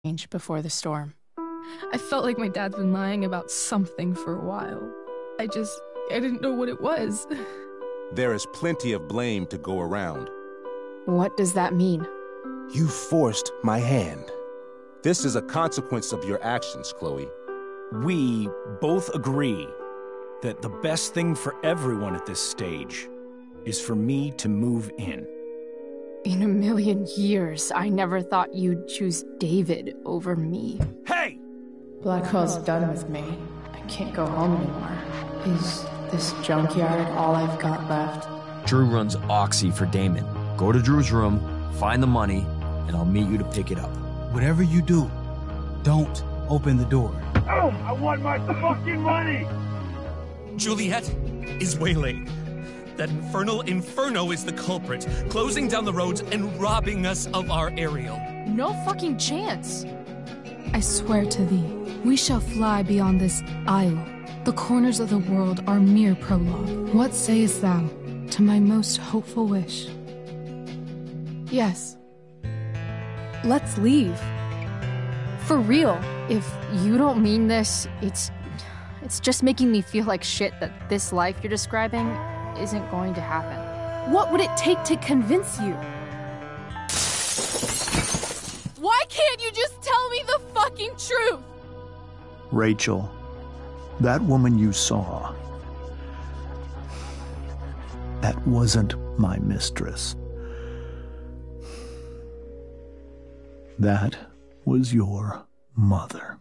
change before the storm. I felt like my dad's been lying about something for a while. I didn't know what it was. There is plenty of blame to go around. What does that mean? You forced my hand. This is a consequence of your actions, Chloe. We both agree that the best thing for everyone at this stage is for me to move in. In a million years, I never thought you'd choose David over me. Hey! Blackwell's done with me. I can't go home anymore. Is this junkyard all I've got left? Drew runs Oxy for Damon. Go to Drew's room, find the money, and I'll meet you to pick it up. Whatever you do, don't open the door. Oh, I want my fucking money! Juliet is waylaid. That infernal Inferno is the culprit, closing down the roads and robbing us of our Ariel. No fucking chance. I swear to thee, we shall fly beyond this isle. The corners of the world are mere prologue. What sayest thou to my most hopeful wish? Yes. Let's leave. For real. If you don't mean this, it's just making me feel like shit that this life you're describing isn't going to happen. What would it take to convince you? Why can't you just tell me the fucking truth? Rachel, that woman you saw, that wasn't my mistress. That was your mother.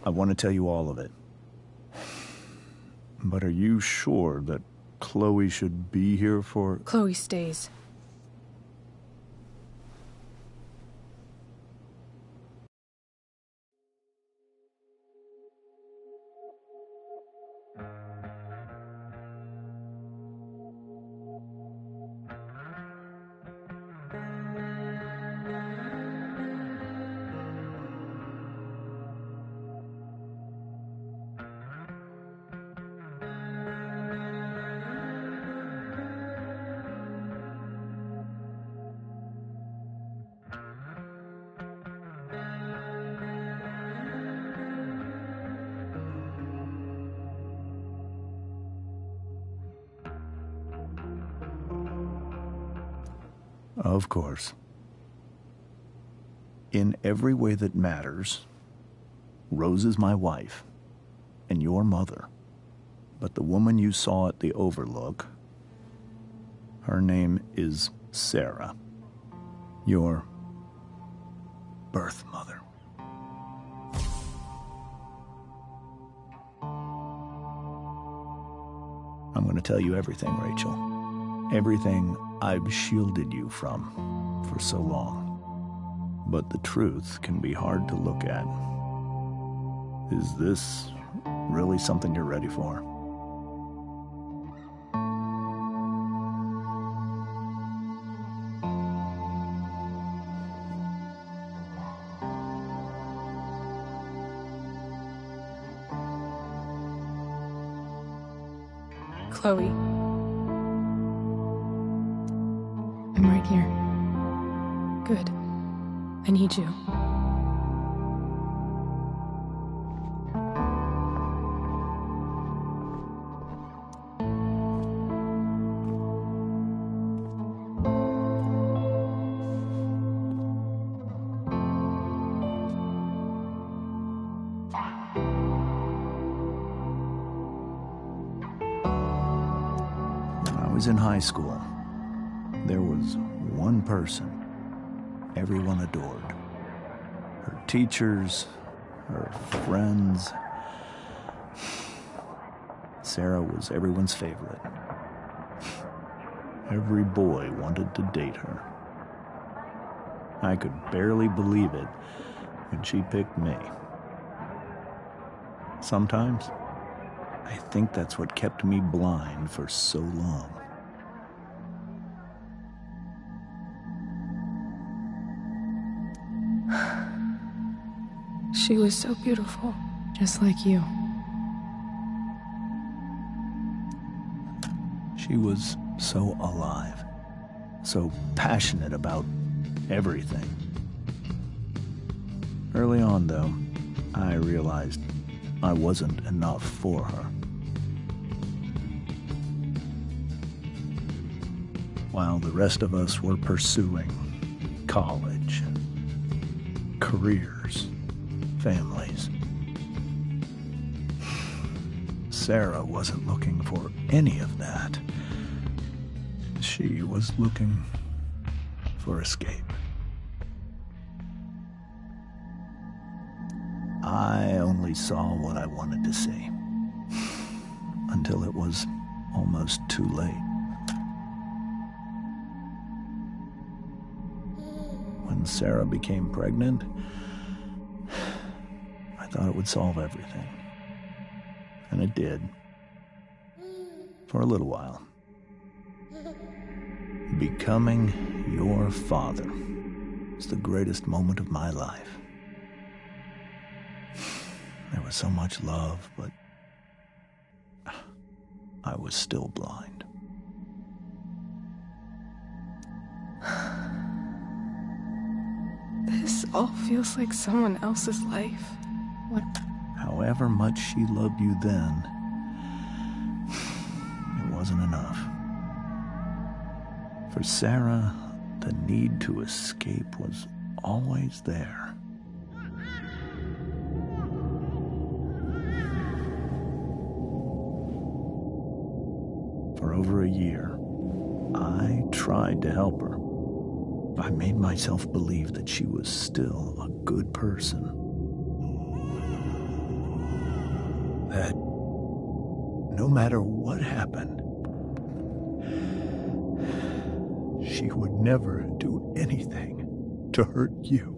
I want to tell you all of it. But are you sure that Chloe should be here for... Chloe stays. Of course. In every way that matters, Rose is my wife and your mother. But the woman you saw at the Overlook, her name is Sarah, your birth mother. I'm going to tell you everything, Rachel. Everything I've shielded you from for so long. But the truth can be hard to look at. Is this really something you're ready for? Chloe. I'm right here. Good. I need you. When I was in high school, there was one person everyone adored. Her teachers, her friends. Sarah was everyone's favorite. Every boy wanted to date her. I could barely believe it when she picked me. Sometimes, I think that's what kept me blind for so long. She was so beautiful, just like you. She was so alive, so passionate about everything. Early on, though, I realized I wasn't enough for her. While the rest of us were pursuing college, careers, families, Sarah wasn't looking for any of that. She was looking for escape. I only saw what I wanted to see, until it was almost too late. When Sarah became pregnant, I thought it would solve everything. And it did. For a little while. Becoming your father was the greatest moment of my life. There was so much love, but I was still blind. This all feels like someone else's life. What? However much she loved you then, it wasn't enough. For Sarah, the need to escape was always there. For over a year, I tried to help her. I made myself believe that she was still a good person. That no matter what happened, she would never do anything to hurt you.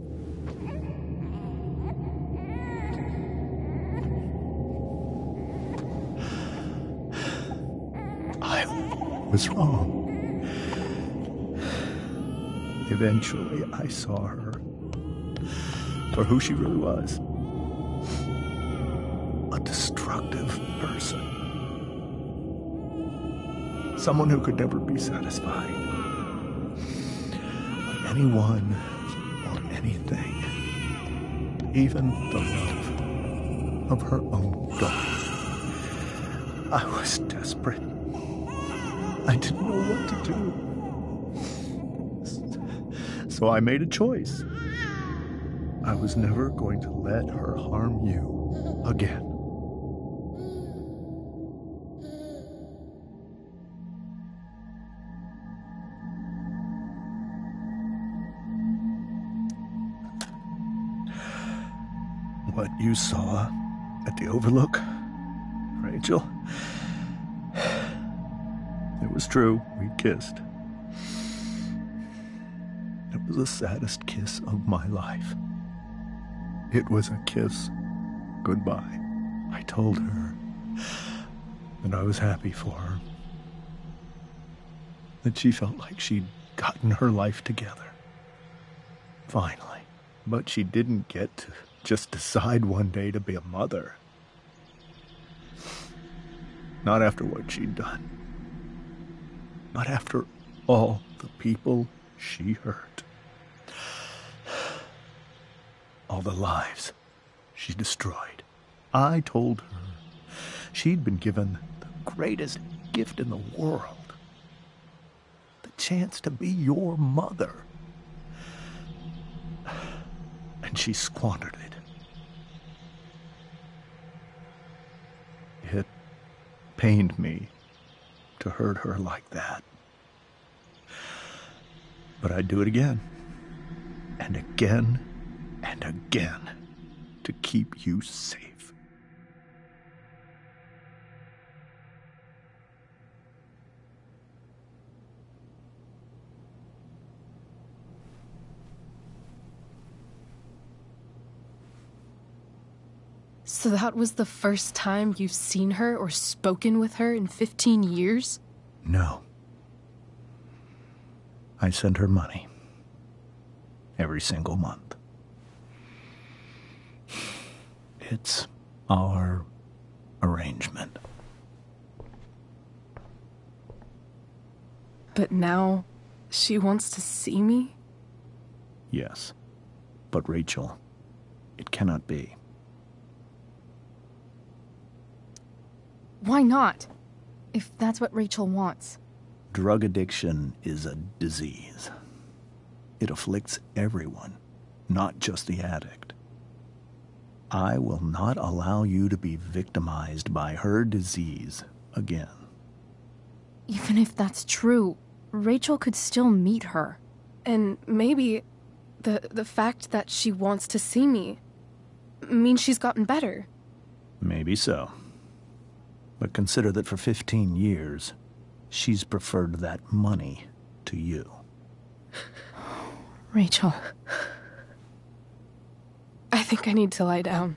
I was wrong. Eventually, I saw her for who she really was. A destructive person. Someone who could never be satisfied by anyone or anything. Even the love of her own daughter. I was desperate. I didn't know what to do. So I made a choice. I was never going to let her harm you again. What you saw at the Overlook, Rachel, it was true. We kissed. It was the saddest kiss of my life. It was a kiss goodbye. I told her that I was happy for her. That she felt like she'd gotten her life together. Finally. But she didn't get to just decide one day to be a mother. Not after what she'd done. Not after all the people she hurt. All the lives she destroyed. I told her she'd been given the greatest gift in the world. The chance to be your mother. And she squandered it. It pained me to hurt her like that. But I'd do it again. And again. And again, to keep you safe. So that was the first time you've seen her or spoken with her in 15 years? No. I sent her money. Every single month. It's our arrangement. But now she wants to see me? Yes. But Rachel, it cannot be. Why not? If that's what Rachel wants. Drug addiction is a disease. It afflicts everyone, not just the addict. I will not allow you to be victimized by her disease again. Even if that's true, Rachel could still meet her. And maybe the fact that she wants to see me means she's gotten better. Maybe so. But consider that for 15 years, she's preferred that money to you. Rachel. I think I need to lie down.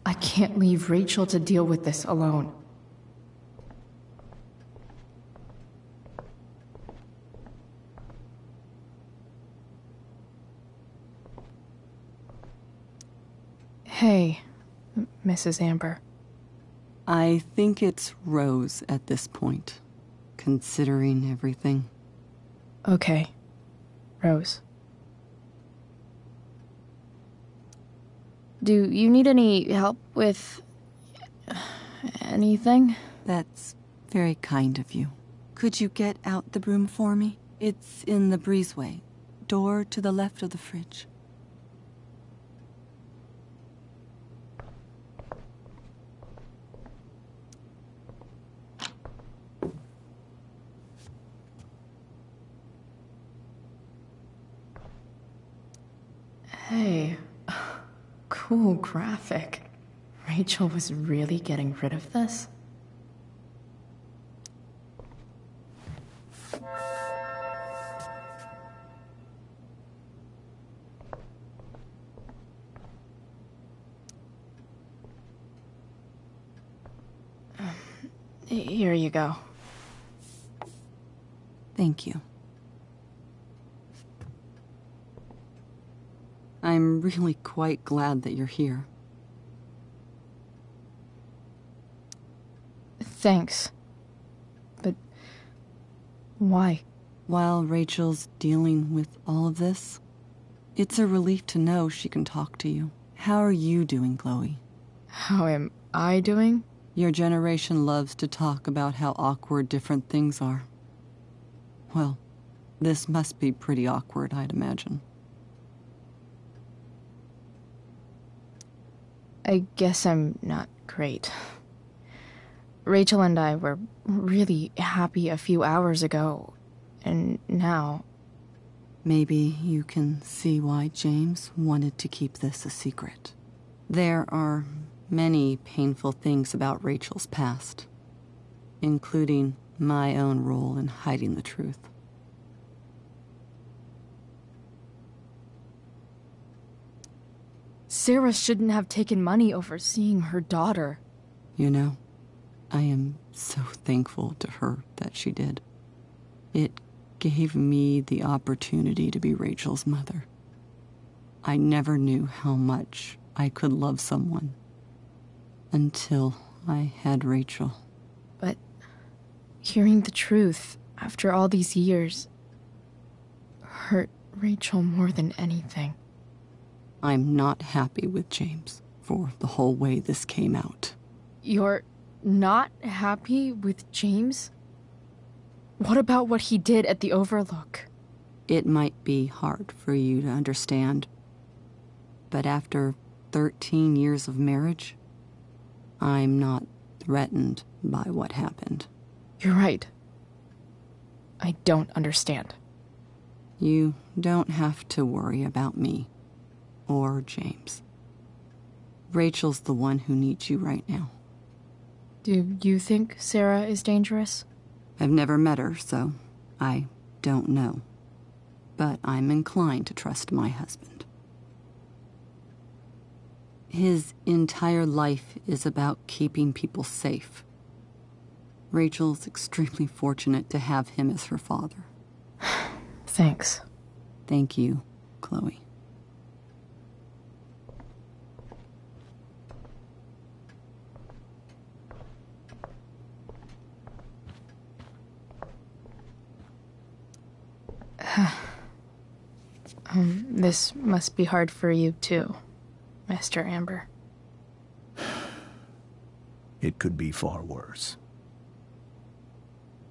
I can't leave Rachel to deal with this alone. Hey, Mrs. Amber. I think it's Rose at this point, considering everything. Okay, Rose. Do you need any help with anything? That's very kind of you. Could you get out the broom for me? It's in the breezeway, door to the left of the fridge. Hey. Cool graphic. Rachel was really getting rid of this? Here you go. Thank you. I'm really quite glad that you're here. Thanks. But why? While Rachel's dealing with all of this, it's a relief to know she can talk to you. How are you doing, Chloe? How am I doing? Your generation loves to talk about how awkward different things are. Well, this must be pretty awkward, I'd imagine. I guess I'm not great. Rachel and I were really happy a few hours ago, and now... Maybe you can see why James wanted to keep this a secret. There are many painful things about Rachel's past, including my own role in hiding the truth. Sarah shouldn't have taken money over seeing her daughter. You know, I am so thankful to her that she did. It gave me the opportunity to be Rachel's mother. I never knew how much I could love someone. Until I had Rachel. But hearing the truth after all these years hurt Rachel more than anything. I'm not happy with James for the whole way this came out. You're not happy with James? What about what he did at the Overlook? It might be hard for you to understand, but after 13 years of marriage, I'm not threatened by what happened. You're right. I don't understand. You don't have to worry about me or James. Rachel's the one who needs you right now. Do you think Sarah is dangerous? I've never met her, so I don't know. But I'm inclined to trust my husband. His entire life is about keeping people safe. Rachel's extremely fortunate to have him as her father. Thanks. Thank you, Chloe. This must be hard for you too, Mr. Amber. It could be far worse.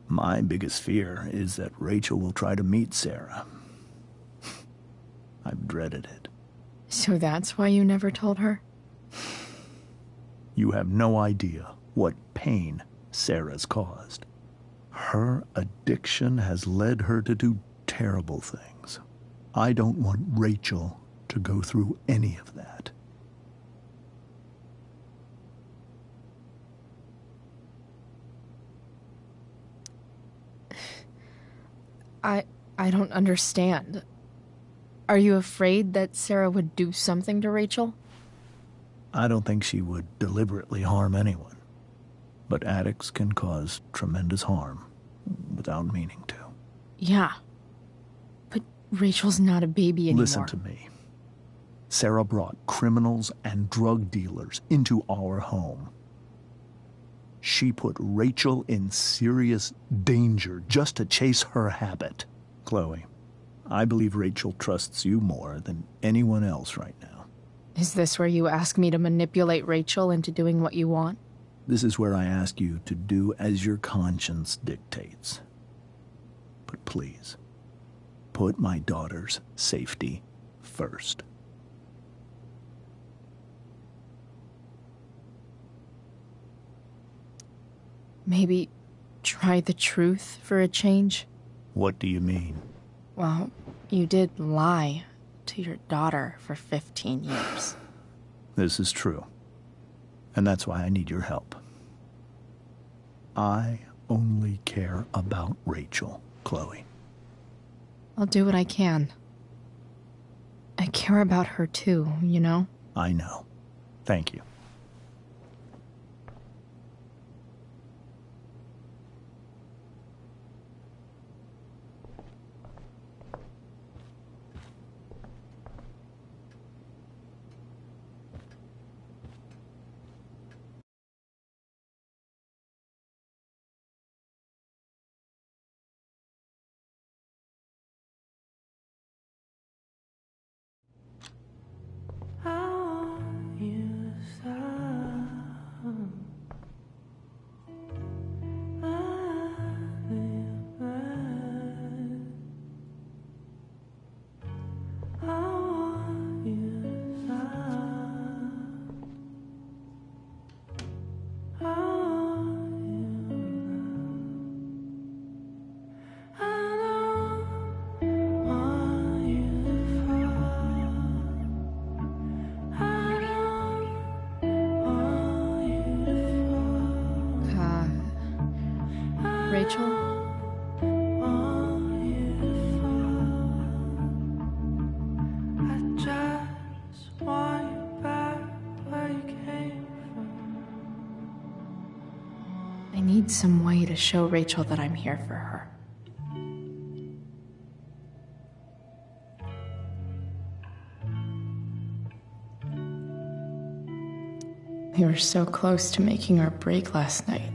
My biggest fear is that Rachel will try to meet Sarah. I've dreaded it. So that's why you never told her? You have no idea what pain Sarah's caused. Her addiction has led her to do terrible things. I don't want Rachel to go through any of that. I don't understand. Are you afraid that Sarah would do something to Rachel? I don't think she would deliberately harm anyone. But addicts can cause tremendous harm without meaning to. Yeah. But Rachel's not a baby anymore. Listen to me. Sarah brought criminals and drug dealers into our home. She put Rachel in serious danger just to chase her habit. Chloe, I believe Rachel trusts you more than anyone else right now. Is this where you ask me to manipulate Rachel into doing what you want? This is where I ask you to do as your conscience dictates. But please, put my daughter's safety first. Maybe try the truth for a change? What do you mean? Well, you did lie to your daughter for 15 years. This is true. And that's why I need your help. I only care about Rachel, Chloe. I'll do what I can. I care about her too, you know? I know. Thank you. Rachel? I need some way to show Rachel that I'm here for her. We were so close to making our break last night.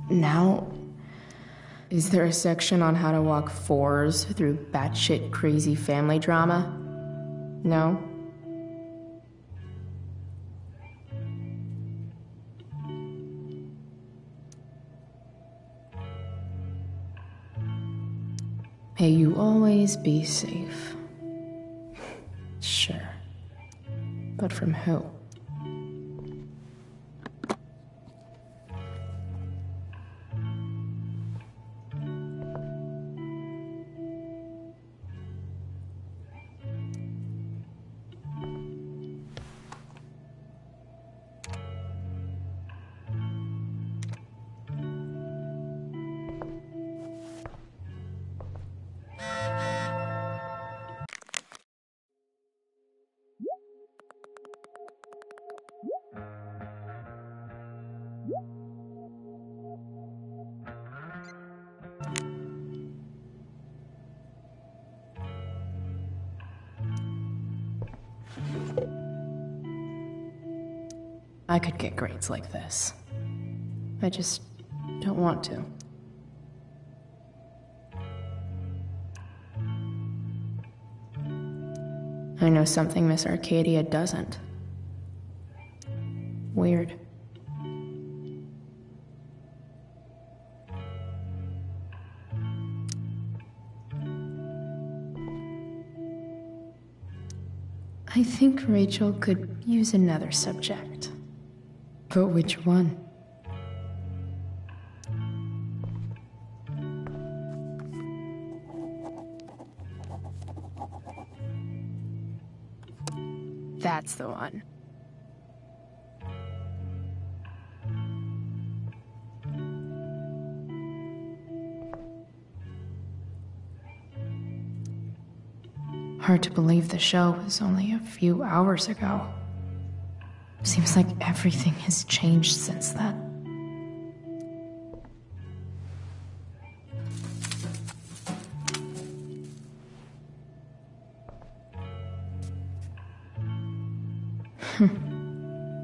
Now, is there a section on how to walk fours through batshit crazy family drama? No? May you always be safe. Sure. But from who? I could get grades like this. I just don't want to. I know something Miss Arcadia doesn't. Weird. I think Rachel could use another subject. But which one? That's the one. Hard to believe the show was only a few hours ago. Seems like everything has changed since then.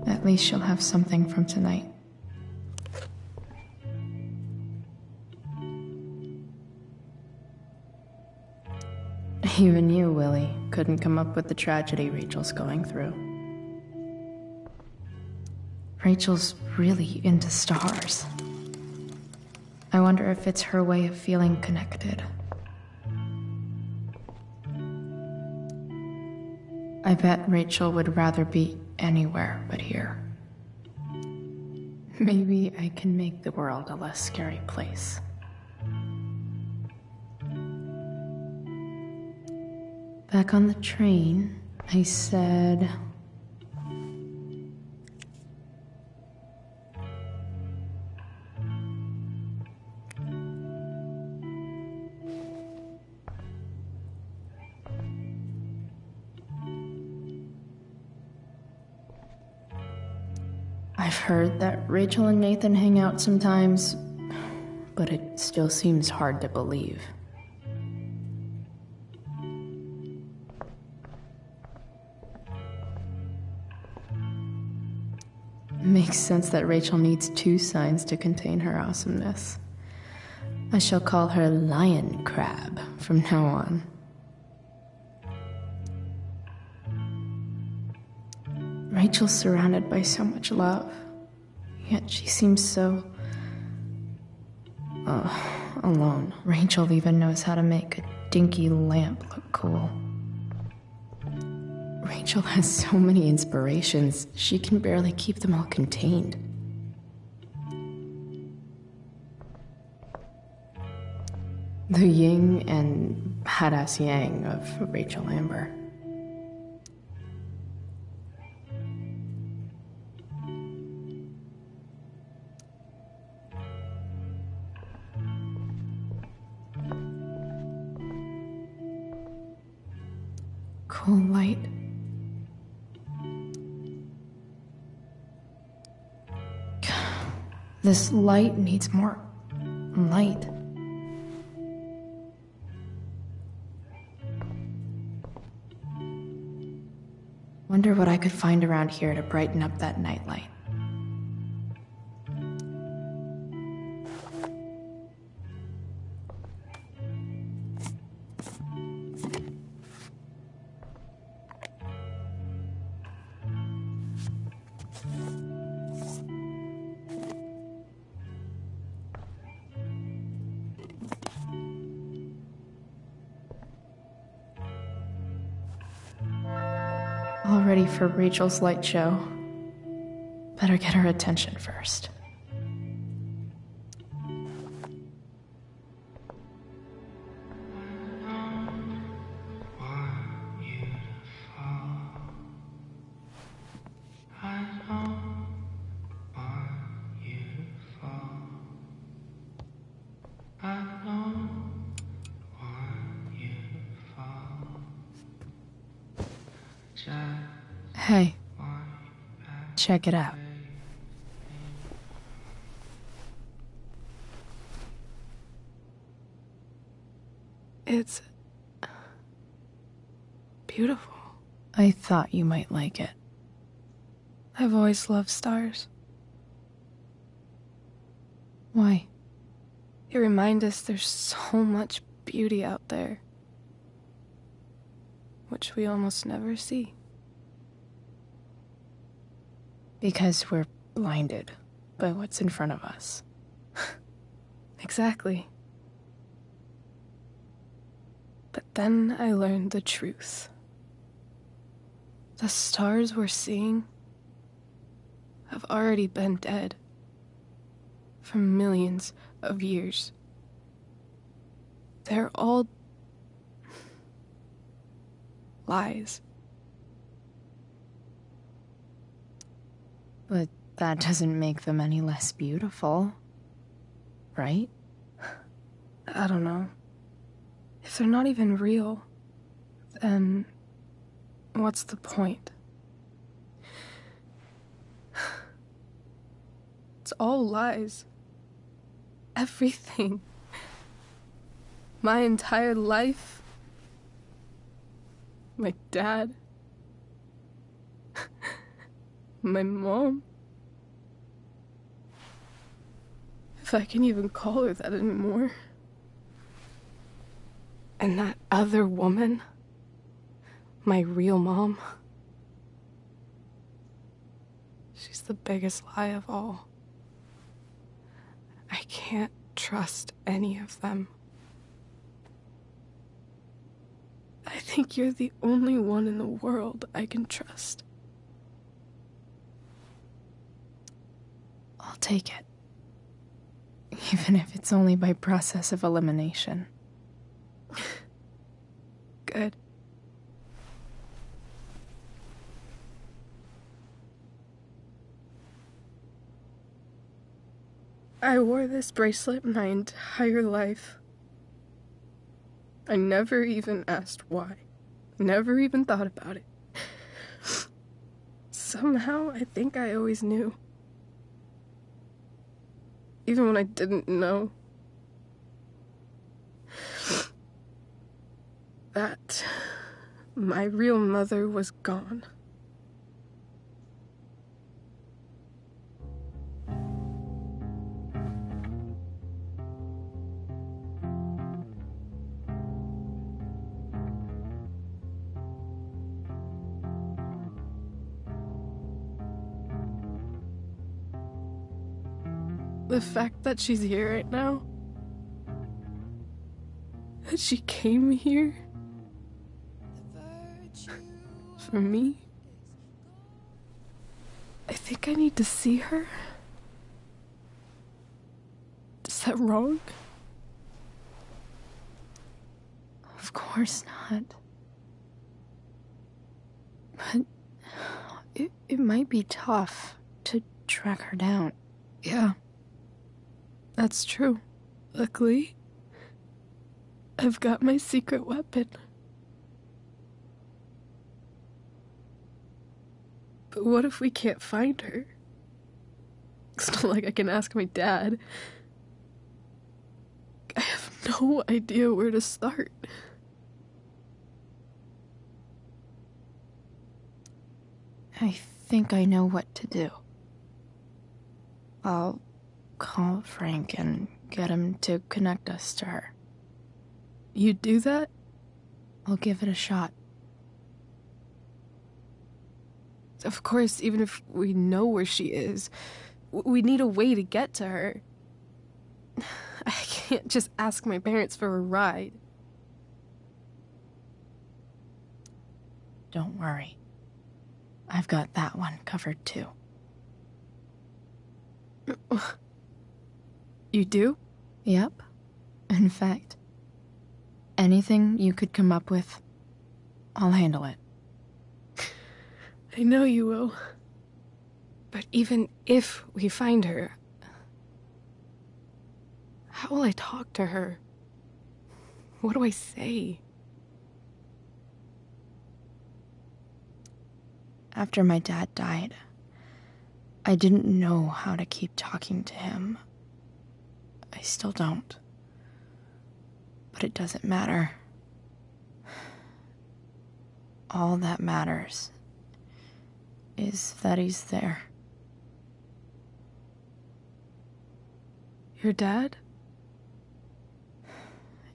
At least she'll have something from tonight. Even you, Willie, couldn't come up with the tragedy Rachel's going through. Rachel's really into stars. I wonder if it's her way of feeling connected. I bet Rachel would rather be anywhere but here. Maybe I can make the world a less scary place. Back on the train, I said... I've heard that Rachel and Nathan hang out sometimes, but it still seems hard to believe. Makes sense that Rachel needs 2 signs to contain her awesomeness. I shall call her Lion Crab from now on. Rachel's surrounded by so much love, yet she seems so... alone. Rachel even knows how to make a dinky lamp look cool. Rachel has so many inspirations, she can barely keep them all contained. The yin and badass yang of Rachel Amber. Cool light. This light needs more light. Wonder what I could find around here to brighten up that nightlight. All ready for Rachel's light show. Better get her attention first. Hey, check it out. It's beautiful. I thought you might like it. I've always loved stars. Why? They remind us there's so much beauty out there, which we almost never see. Because we're blinded by what's in front of us. Exactly. But then I learned the truth. The stars we're seeing have already been dead for millions of years. They're all lies. But that doesn't make them any less beautiful, right? I don't know. If they're not even real, then what's the point? It's all lies. Everything. My entire life. My dad. My mom. If I can even call her that anymore. And that other woman. My real mom. She's the biggest lie of all. I can't trust any of them. I think you're the only one in the world I can trust. I'll take it. Even if it's only by process of elimination. Good. I wore this bracelet my entire life. I never even asked why. Never even thought about it. Somehow, I think I always knew. Even when I didn't know. That my real mother was gone. The fact that she's here right now, that she came here for me, I think I need to see her. Is that wrong? Of course not. But it might be tough to track her down. Yeah. That's true. Luckily, I've got my secret weapon. But what if we can't find her? It's not like I can ask my dad. I have no idea where to start. I think I know what to do. I'll call Frank and get him to connect us to her. You'd do that? I'll give it a shot. Of course, even if we know where she is, we need a way to get to her. I can't just ask my parents for a ride. Don't worry. I've got that one covered too. You do? Yep. In fact, anything you could come up with, I'll handle it. I know you will. But even if we find her, how will I talk to her? What do I say? After my dad died, I didn't know how to keep talking to him. I still don't. But it doesn't matter. All that matters is that he's there. Your dad?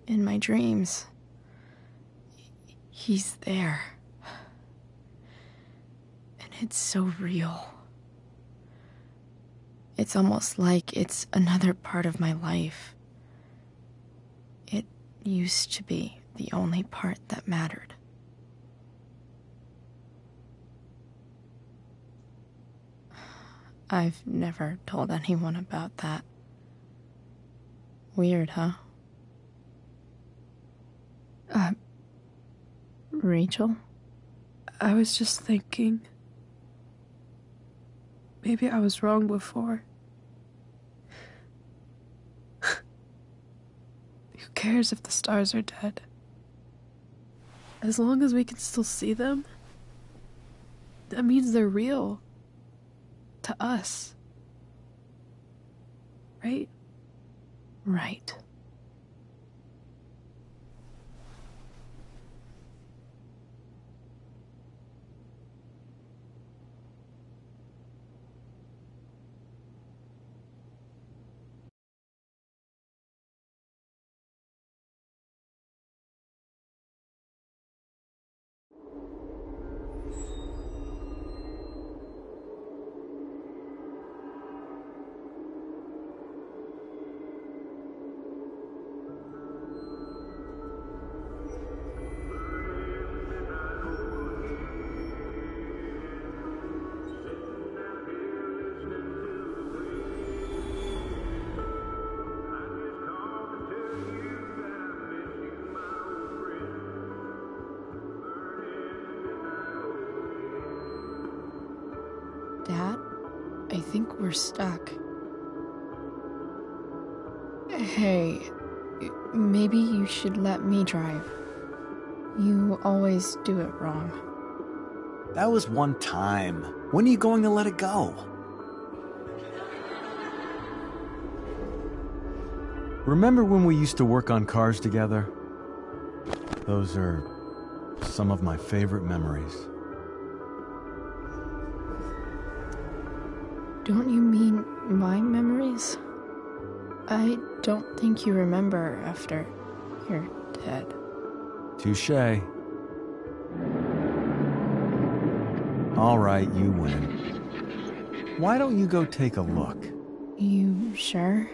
In my dreams. He's there. And it's so real. It's almost like it's another part of my life. It used to be the only part that mattered. I've never told anyone about that. Weird, huh? Rachel? I was just thinking. Maybe I was wrong before. Who cares if the stars are dead? As long as we can still see them, that means they're real. To us. Right? Right. Dad, I think we're stuck. Hey, maybe you should let me drive. You always do it wrong. That was one time. When are you going to let it go? Remember when we used to work on cars together? Those are some of my favorite memories. Don't you mean my memories? I don't think you remember after you're dead. Touché. All right, you win. Why don't you go take a look? You sure?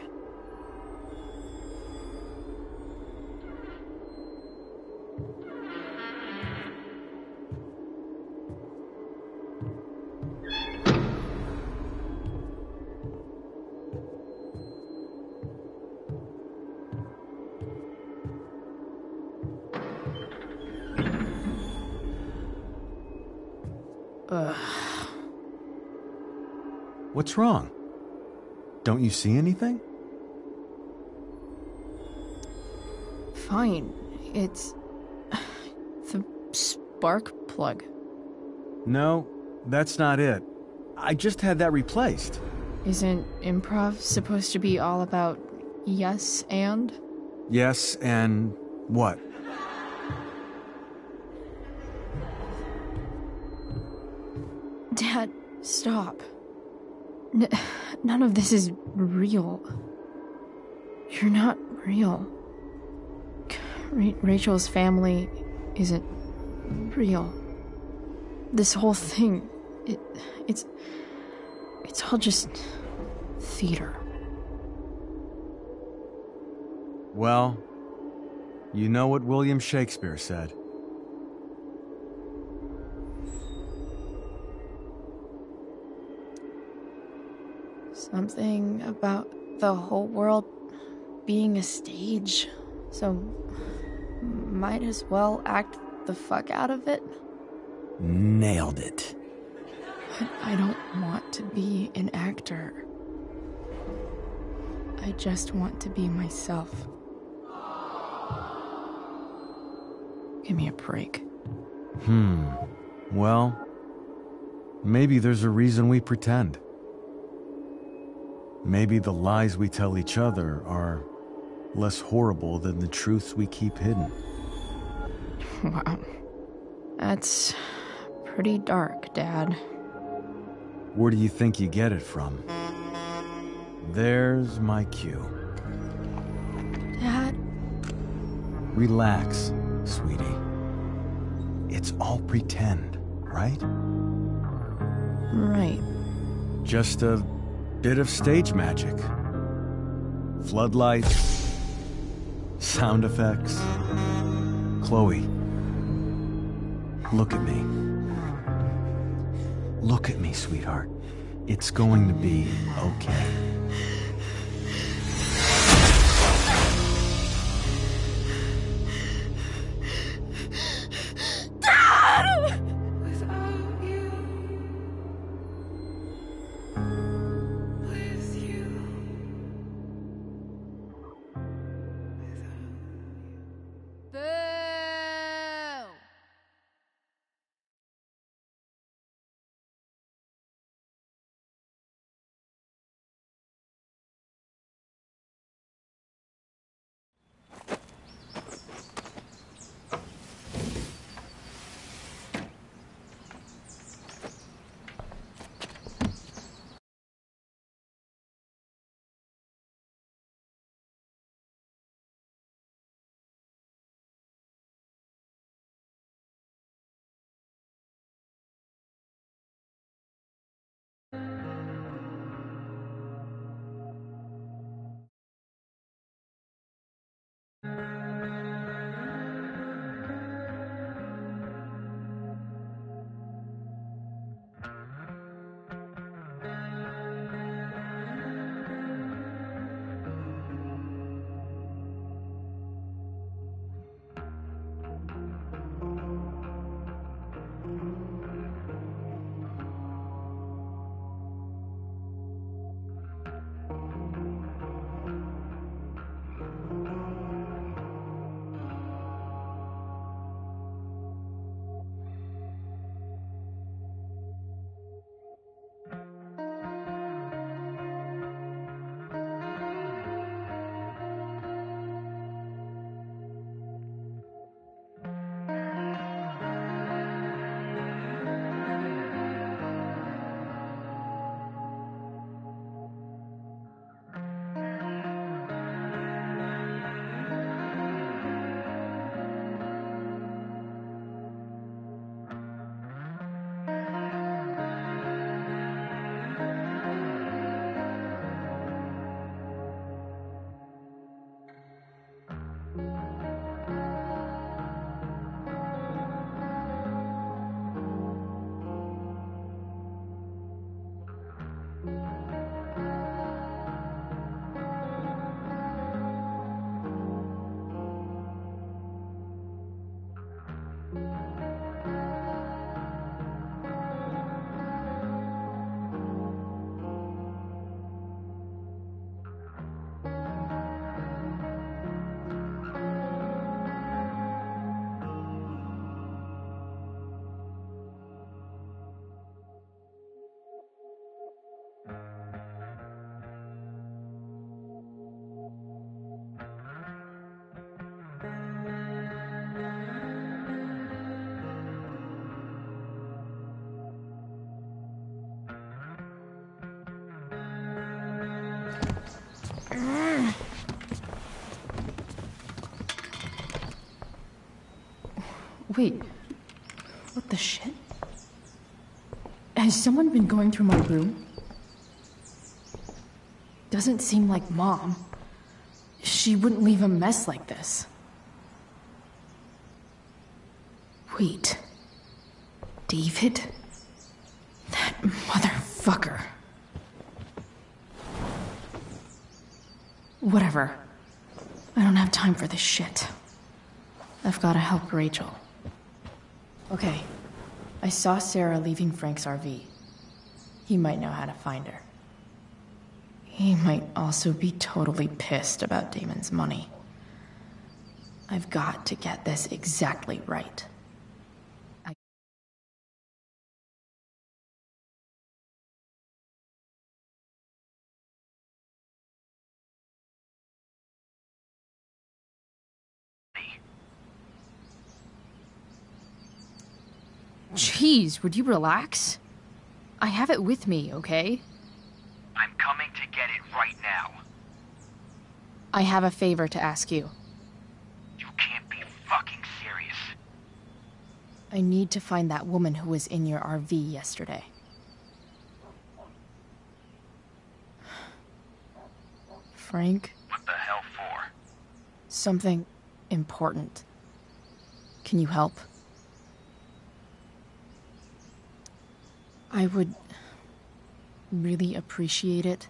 What's wrong? Don't you see anything? Fine. It's the spark plug. No, that's not it. I just had that replaced. Isn't improv supposed to be all about yes and? Yes, and what? Dad. Stop. None of this is real. You're not real. Rachel's family isn't real. This whole thing, it's all just theater. Well, you know what William Shakespeare said. Something about the whole world being a stage, so might as well act the fuck out of it. Nailed it. But I don't want to be an actor. I just want to be myself. Give me a break. Well, maybe there's a reason we pretend. Maybe the lies we tell each other are less horrible than the truths we keep hidden. Wow. That's pretty dark, Dad. Where do you think you get it from? There's my cue. Dad? Relax, sweetie. It's all pretend, right? Right. Just a bit of stage magic. Floodlights, sound effects. Chloe, look at me. Look at me, sweetheart. It's going to be okay. Wait. What the shit? Has someone been going through my room? Doesn't seem like Mom. She wouldn't leave a mess like this. Wait. David? That motherfucker. Whatever. I don't have time for this shit. I've gotta help Rachel. Okay. I saw Sarah leaving Frank's RV. He might know how to find her. He might also be totally pissed about Damon's money. I've got to get this exactly right. Jeez, would you relax? I have it with me, okay? I'm coming to get it right now. I have a favor to ask you. You can't be fucking serious. I need to find that woman who was in your RV yesterday. Frank? What the hell for? Something important. Can you help? I would really appreciate it.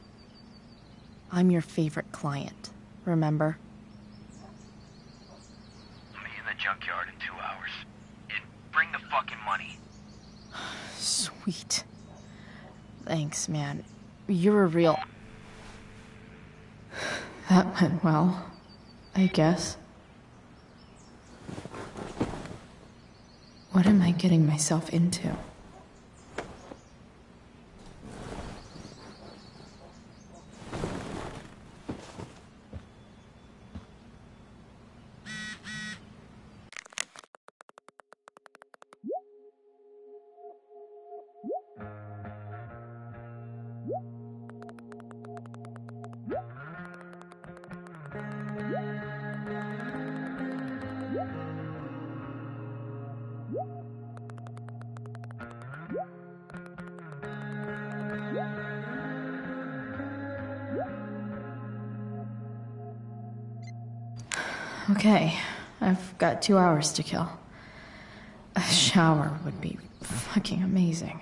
I'm your favorite client, remember? Meet in the junkyard in 2 hours. And bring the fucking money. Sweet. Thanks, man. You're a real... That went well, I guess. What am I getting myself into? Okay, I've got 2 hours to kill. A shower would be fucking amazing.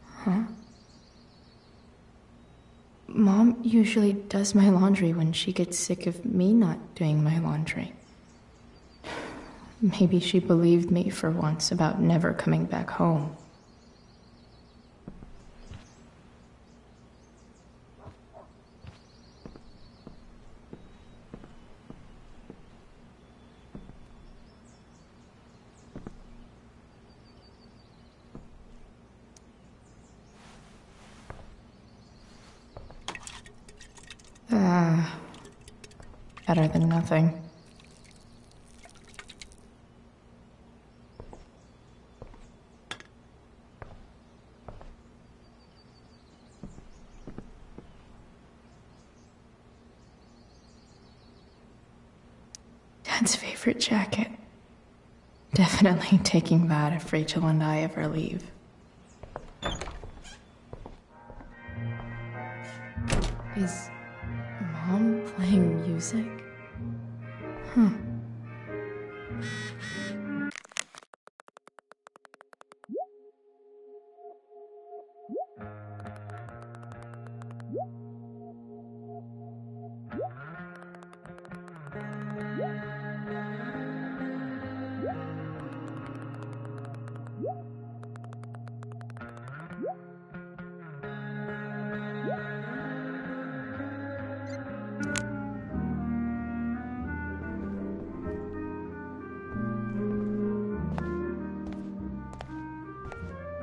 Huh? Mom usually does my laundry when she gets sick of me not doing my laundry. Maybe she believed me for once about never coming back home. Better than nothing. Dad's favorite jacket. Definitely taking that if Rachel and I ever leave. Is Mom playing music? Huh.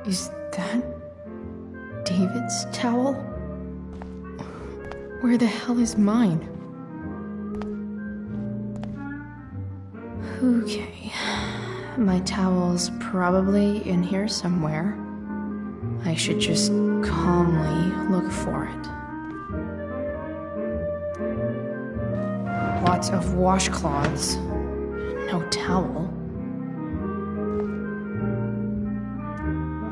Is that David's towel? Where the hell is mine? Okay. My towel's probably in here somewhere. I should just calmly look for it. Lots of washcloths. No towel.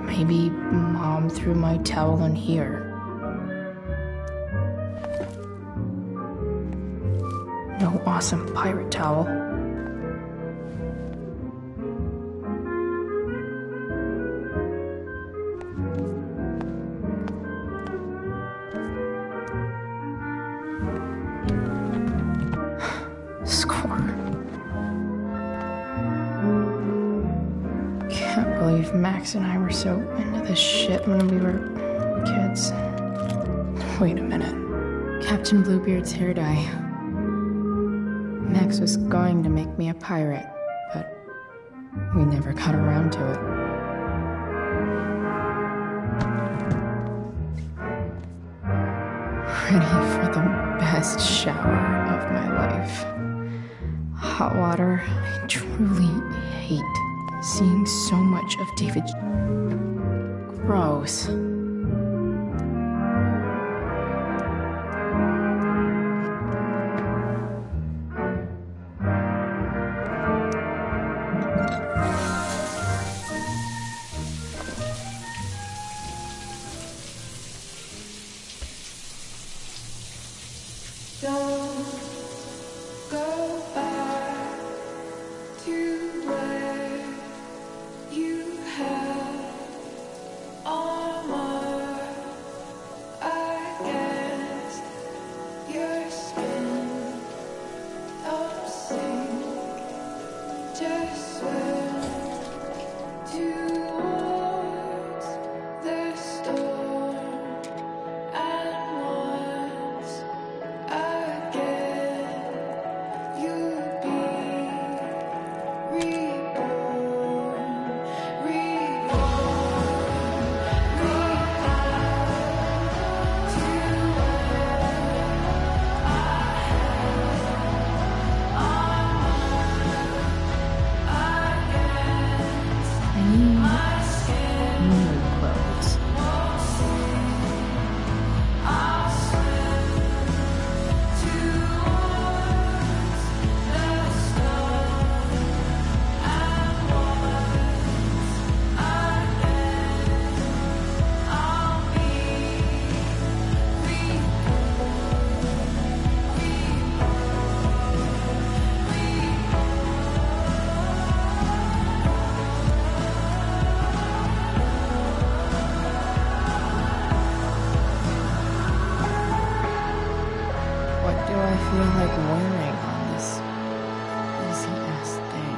Maybe Mom threw my towel in here. No awesome pirate towel. Score. Can't believe Max and I were so into this shit when we were kids. Wait a minute. Captain Bluebeard's hair dye. Max was going to make me a pirate, but we never got around to it. Ready for the best shower of my life. Hot water. I truly hate seeing so much of David. Gross. Feel like wearing on this easy ass thing.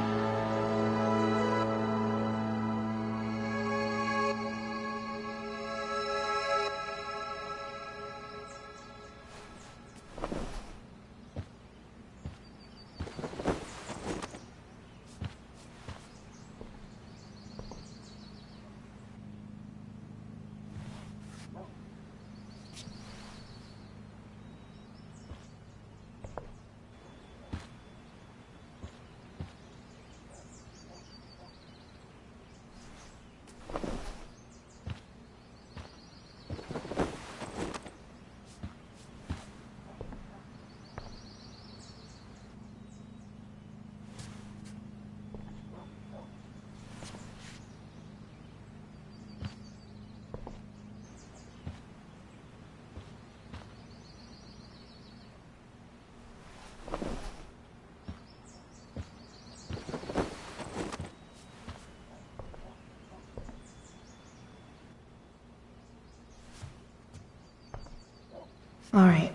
All right,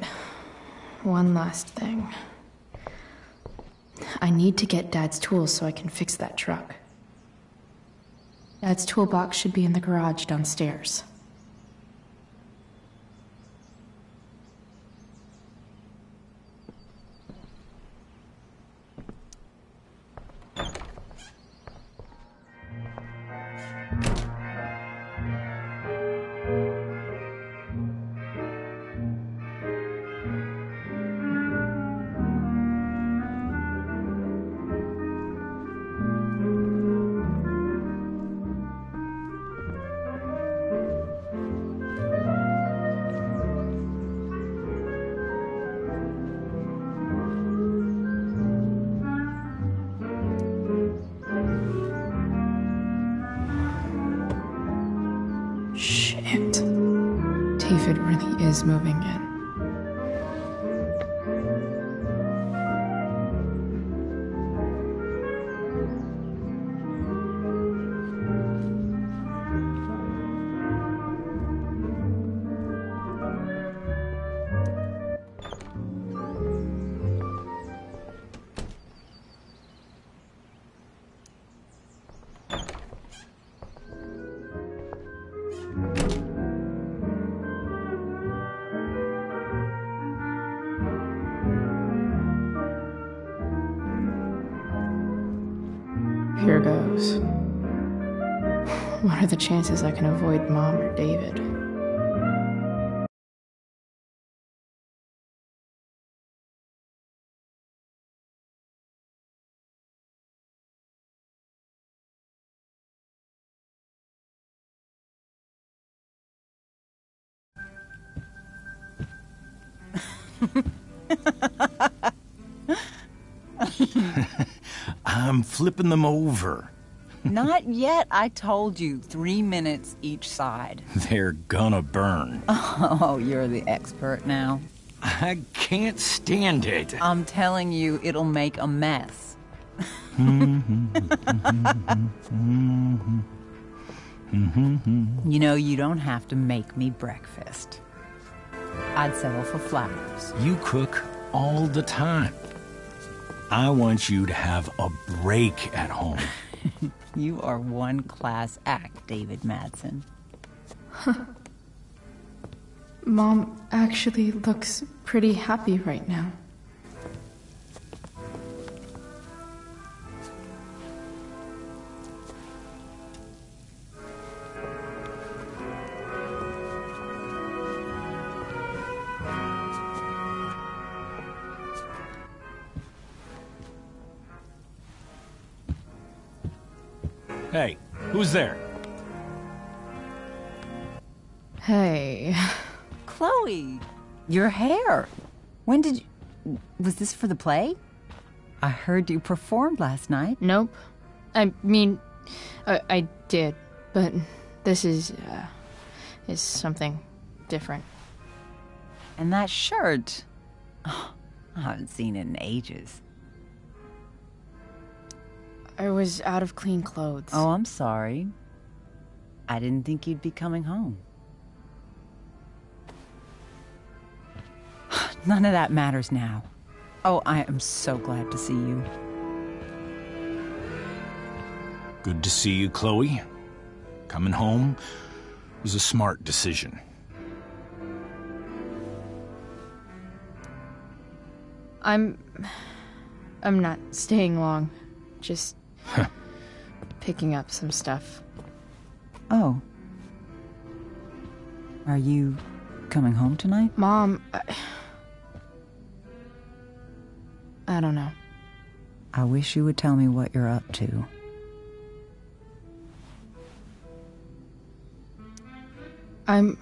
one last thing. I need to get Dad's tools so I can fix that truck. Dad's toolbox should be in the garage downstairs. David really is moving in. Here goes. What are the chances I can avoid Mom or David? I'm flipping them over. Not yet. I told you, 3 minutes each side. They're gonna burn. Oh, you're the expert now. I can't stand it. I'm telling you, it'll make a mess. You know, you don't have to make me breakfast. I'd settle for flowers. You cook all the time. I want you to have a break at home. You are one class act, David Madsen. Mom actually looks pretty happy right now. Hey, who's there? Hey. Chloe, your hair. When did you... Was this for the play? I heard you performed last night. Nope. I mean, I did, but this is something different. And that shirt... Oh, I haven't seen it in ages. I was out of clean clothes. Oh, I'm sorry. I didn't think you'd be coming home. None of that matters now. Oh, I am so glad to see you. Good to see you, Chloe. Coming home was a smart decision. I'm not staying long. Just picking up some stuff. Oh. Are you coming home tonight? Mom, I don't know. I wish you would tell me what you're up to. I'm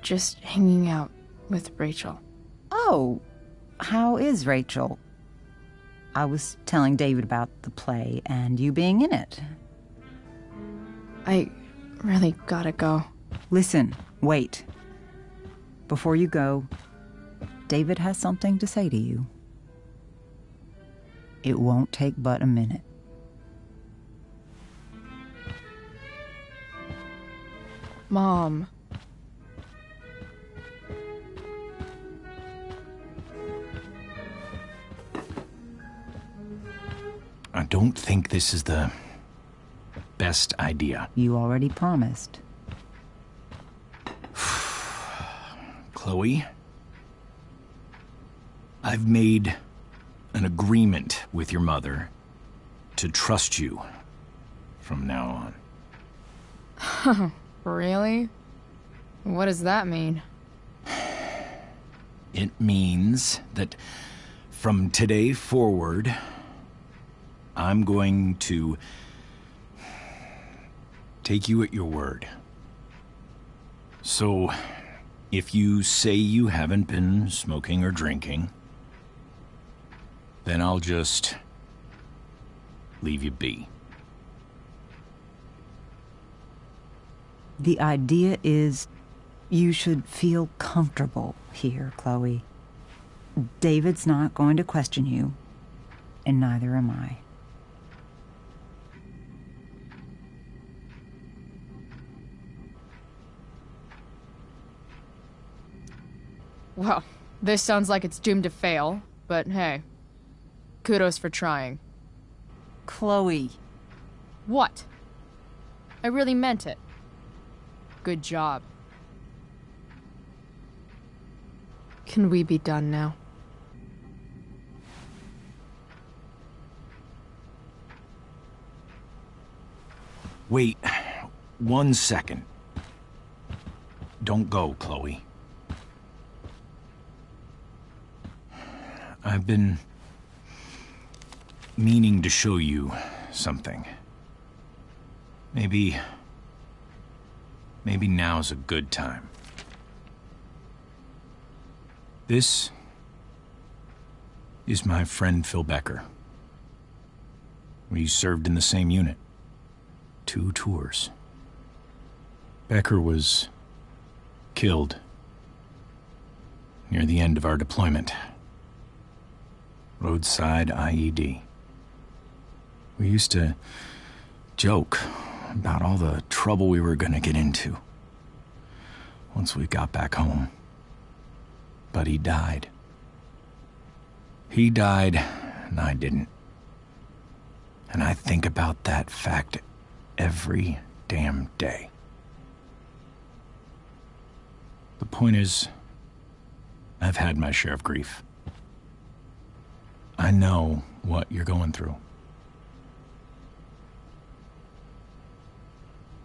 just hanging out with Rachel. Oh, how is Rachel? I was telling David about the play and you being in it. I really gotta go. Listen, wait. Before you go, David has something to say to you. It won't take but a minute. Mom. I don't think this is the best idea. You already promised. Chloe, I've made an agreement with your mother to trust you from now on. Really? What does that mean? It means that from today forward, I'm going to take you at your word. So, if you say you haven't been smoking or drinking, then I'll just leave you be. The idea is You should feel comfortable here, Chloe. David's not going to question you, and neither am I. Well, this sounds like it's doomed to fail, but hey, kudos for trying. Chloe. What? I really meant it. Good job. Can we be done now? Wait 1 second. Don't go, Chloe. I've been meaning to show you something. Maybe now's a good time. This is my friend Phil Becker. We served in the same unit. 2 tours. Becker was killed near the end of our deployment. Roadside IED. We used to joke about all the trouble we were gonna get into once we got back home. But he died. He died, and I didn't. And I think about that fact every damn day. The point is, I've had my share of grief. I know what you're going through.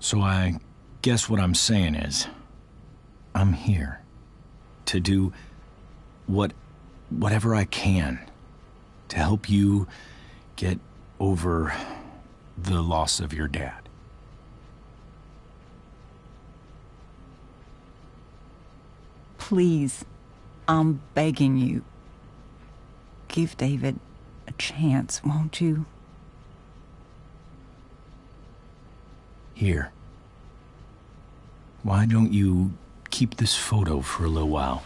So I guess what I'm saying is, I'm here to do whatever I can to help you get over the loss of your dad. Please, I'm begging you. Give David a chance, won't you? Here. Why don't you keep this photo for a little while?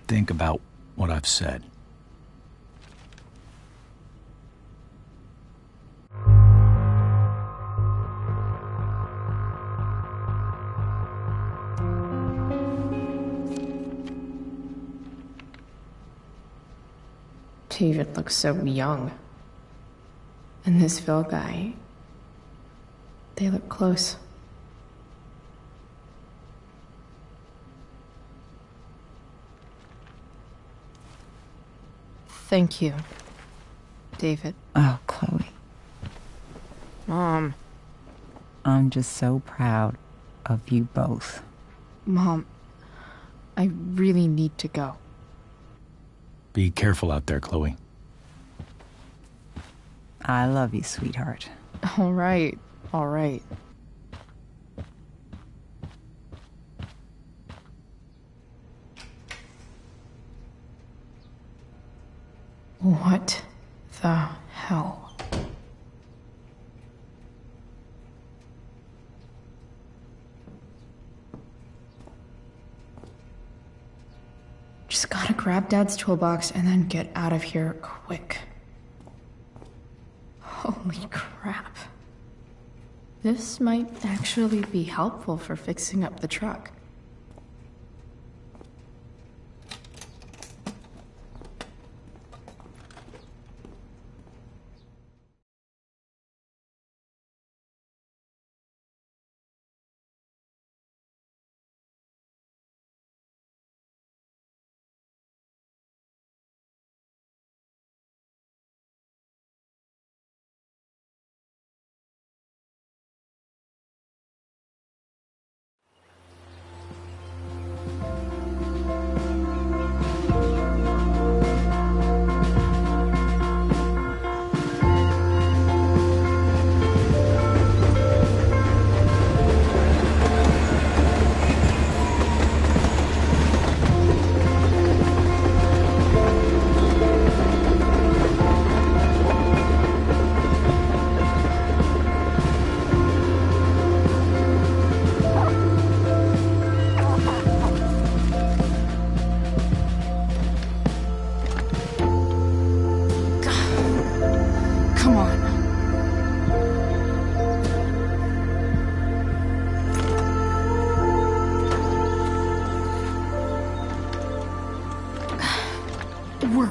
Think about what I've said. David looks so young. And this Phil guy, they look close. Thank you, David. Oh, Chloe. Mom. I'm just so proud of you both. Mom, I really need to go. Be careful out there, Chloe. I love you, sweetheart. All right, all right. What the hell? Just gotta grab Dad's toolbox and then get out of here quick. Holy crap. This might actually be helpful for fixing up the truck.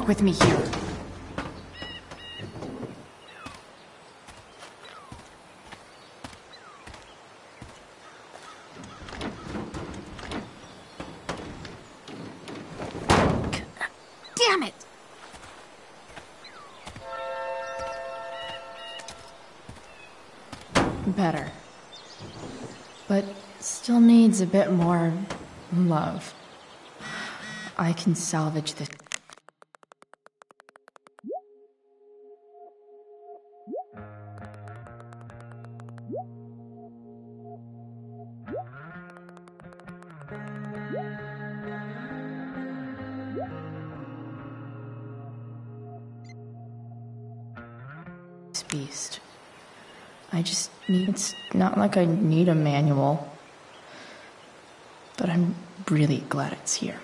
fuck with me here. Damn it! Better. But still needs a bit more love. I can salvage this. Beast. I just need. It's not like I need a manual, but I'm really glad it's here.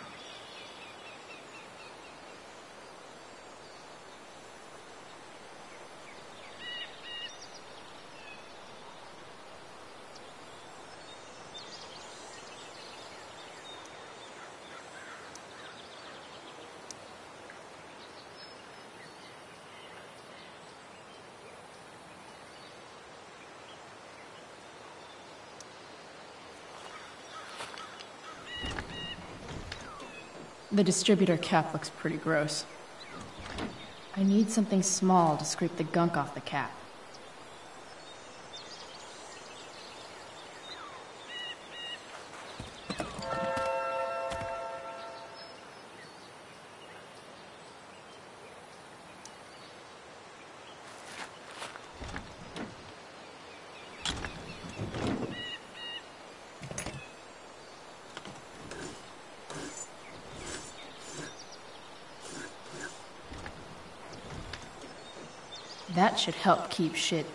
The distributor cap looks pretty gross. I need something small to scrape the gunk off the cap. That should help keep shit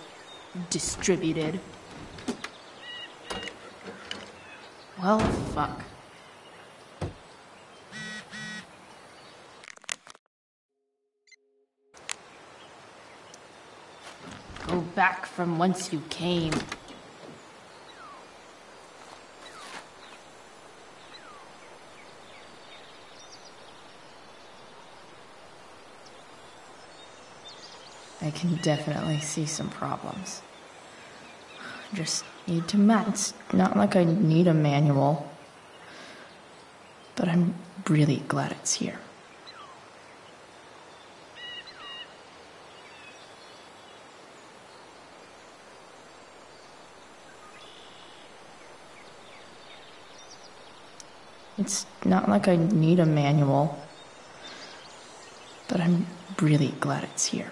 distributed. Well, fuck. Go back from whence you came. I can definitely see some problems. Just need to match. It's not like I need a manual, but I'm really glad it's here. It's not like I need a manual, but I'm really glad it's here.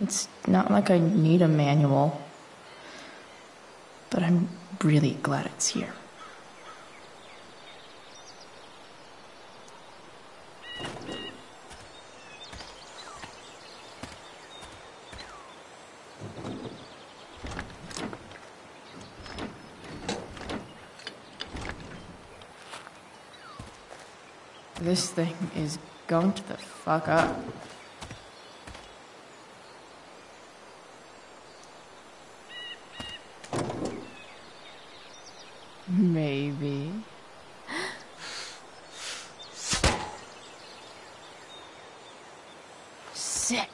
It's not like I need a manual, but I'm really glad it's here. This thing is going to the fuck up. Maybe. Sick.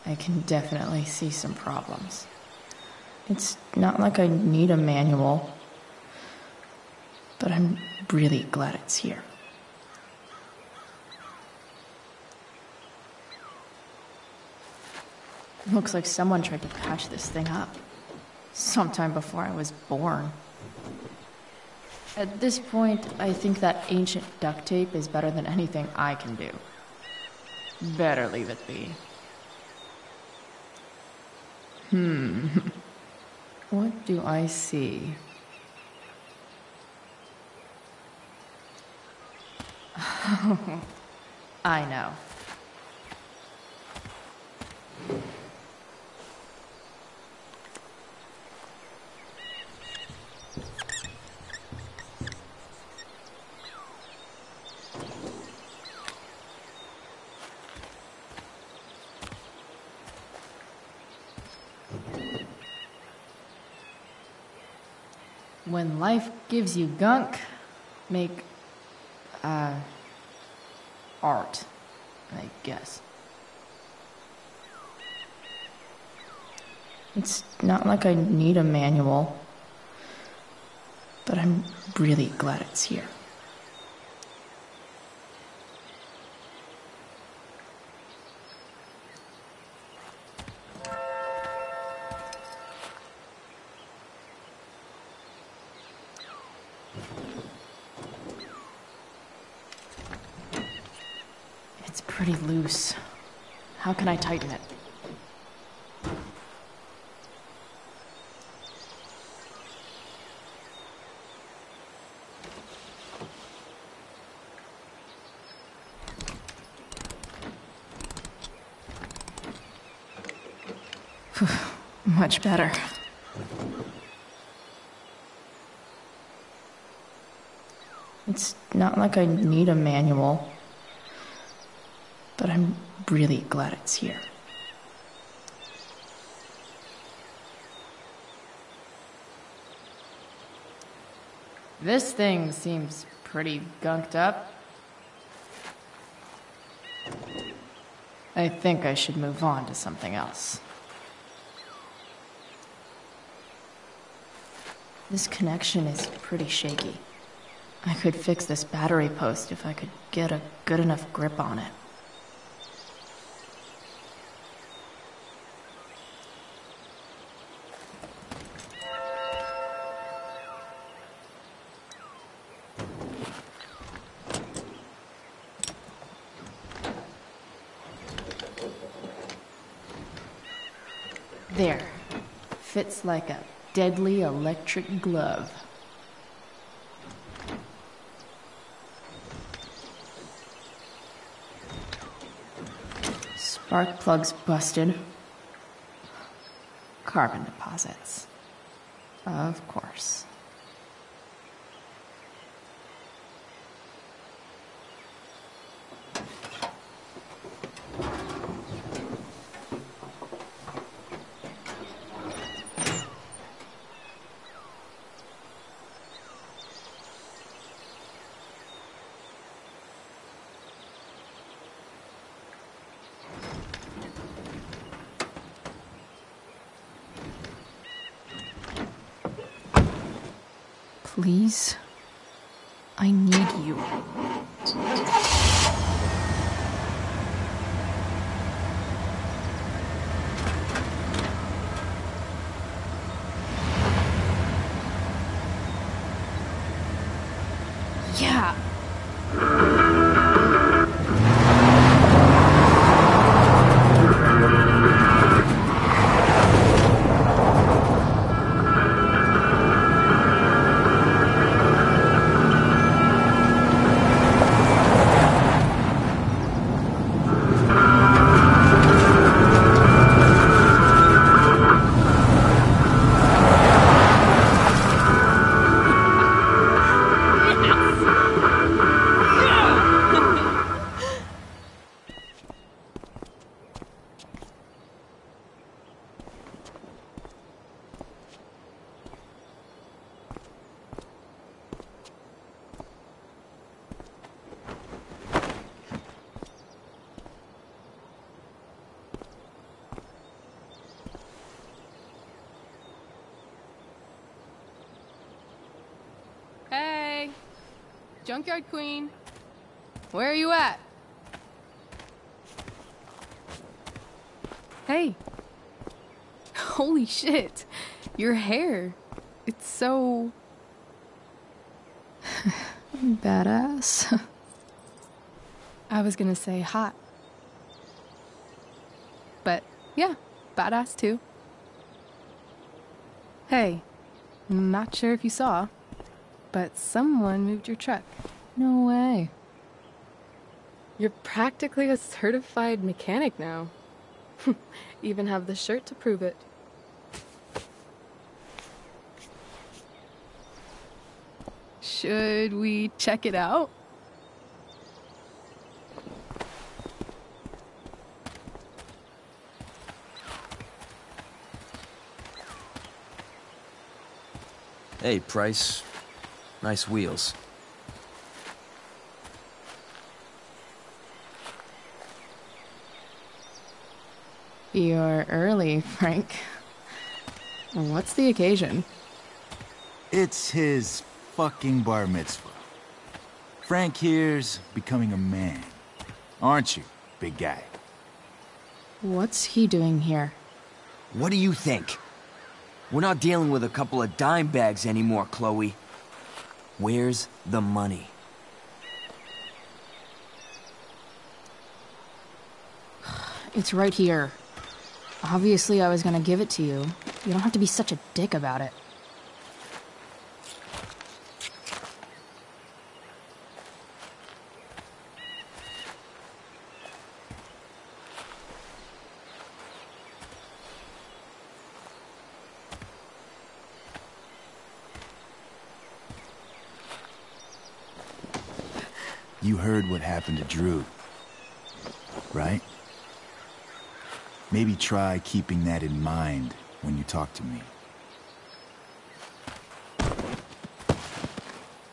I can definitely see some problems. It's not like I need a manual, but I'm really glad it's here. Looks like someone tried to patch this thing up sometime before I was born. At this point, I think that ancient duct tape is better than anything I can do. Better leave it be. What do I see? I know. When life gives you gunk, make, art, I guess. It's not like I need a manual, but I'm really glad it's here. It's pretty loose. How can I tighten it? Much better. It's not like I need a manual, but I'm really glad it's here. This thing seems pretty gunked up. I think I should move on to something else. This connection is pretty shaky. I could fix this battery post if I could get a good enough grip on it. There. Fits like a deadly electric glove. Spark plugs busted. Carbon deposits. Of course. Please, I need you. Yeah. Hey, Junkyard Queen, where are you at? Hey, holy shit, your hair, it's so... Badass. I was gonna say hot. But yeah, badass too. Hey, not sure if you saw, but someone moved your truck. No way. You're practically a certified mechanic now. Even have the shirt to prove it. Should we check it out? Hey, Price. Nice wheels. You're early, Frank. What's the occasion? It's his fucking bar mitzvah. Frank here's becoming a man. Aren't you, big guy? What's he doing here? What do you think? We're not dealing with a couple of dime bags anymore, Chloe. Where's the money? It's right here. Obviously, I was gonna give it to you. You don't have to be such a dick about it. You heard what happened to Drew, right? Maybe try keeping that in mind when you talk to me.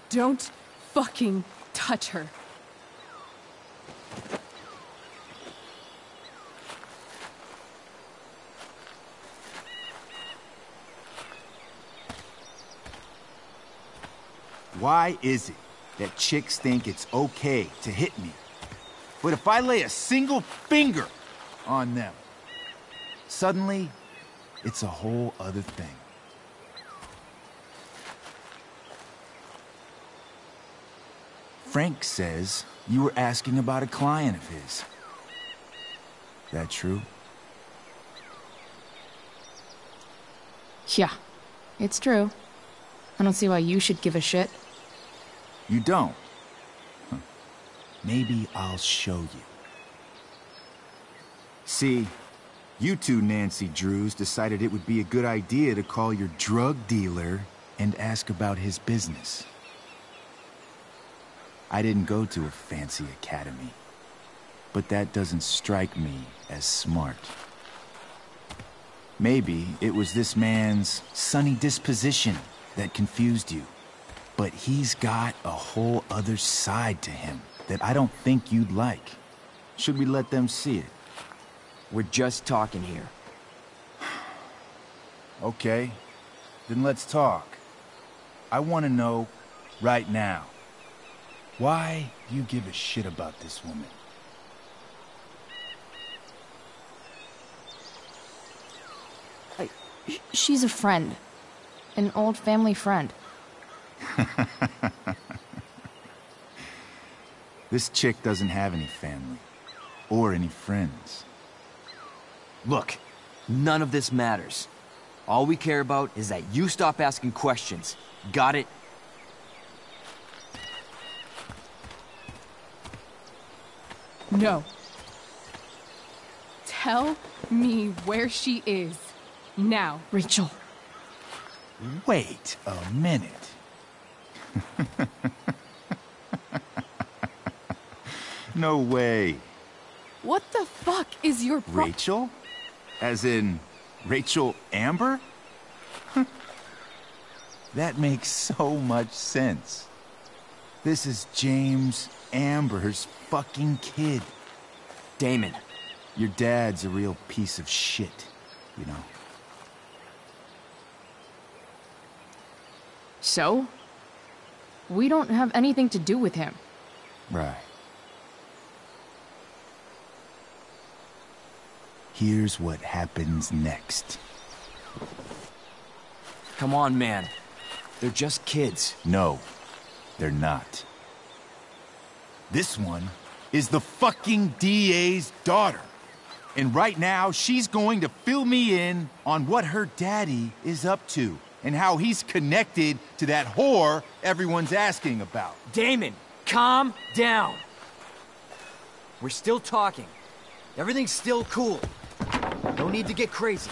Don't fucking touch her. Why is it that chicks think it's okay to hit me, but if I lay a single finger on them, suddenly it's a whole other thing? Frank says you were asking about a client of his. That true? Yeah, it's true. I don't see why you should give a shit. You don't? Huh. Maybe I'll show you. See, you two Nancy Drews decided it would be a good idea to call your drug dealer and ask about his business. I didn't go to a fancy academy, but that doesn't strike me as smart. Maybe it was this man's sunny disposition that confused you. But he's got a whole other side to him that I don't think you'd like. Should we let them see it? We're just talking here. Okay, then let's talk. I want to know right now why you give a shit about this woman. She's a friend. An old family friend. This chick doesn't have any family. Or any friends. Look, none of this matters. All we care about is that you stop asking questions. Got it? No. Tell me where she is. Now. Rachel. Wait a minute. No way. What the fuck is your Rachel? As in, Rachel Amber? That makes so much sense. This is James Amber's fucking kid. Damon. Your dad's a real piece of shit, you know. So? We don't have anything to do with him. Right. Here's what happens next. Come on, man. They're just kids. No, they're not. This one is the fucking DA's daughter. And right now, she's going to fill me in on what her daddy is up to and how he's connected to that whore everyone's asking about. Damon, calm down. We're still talking. Everything's still cool. No need to get crazy.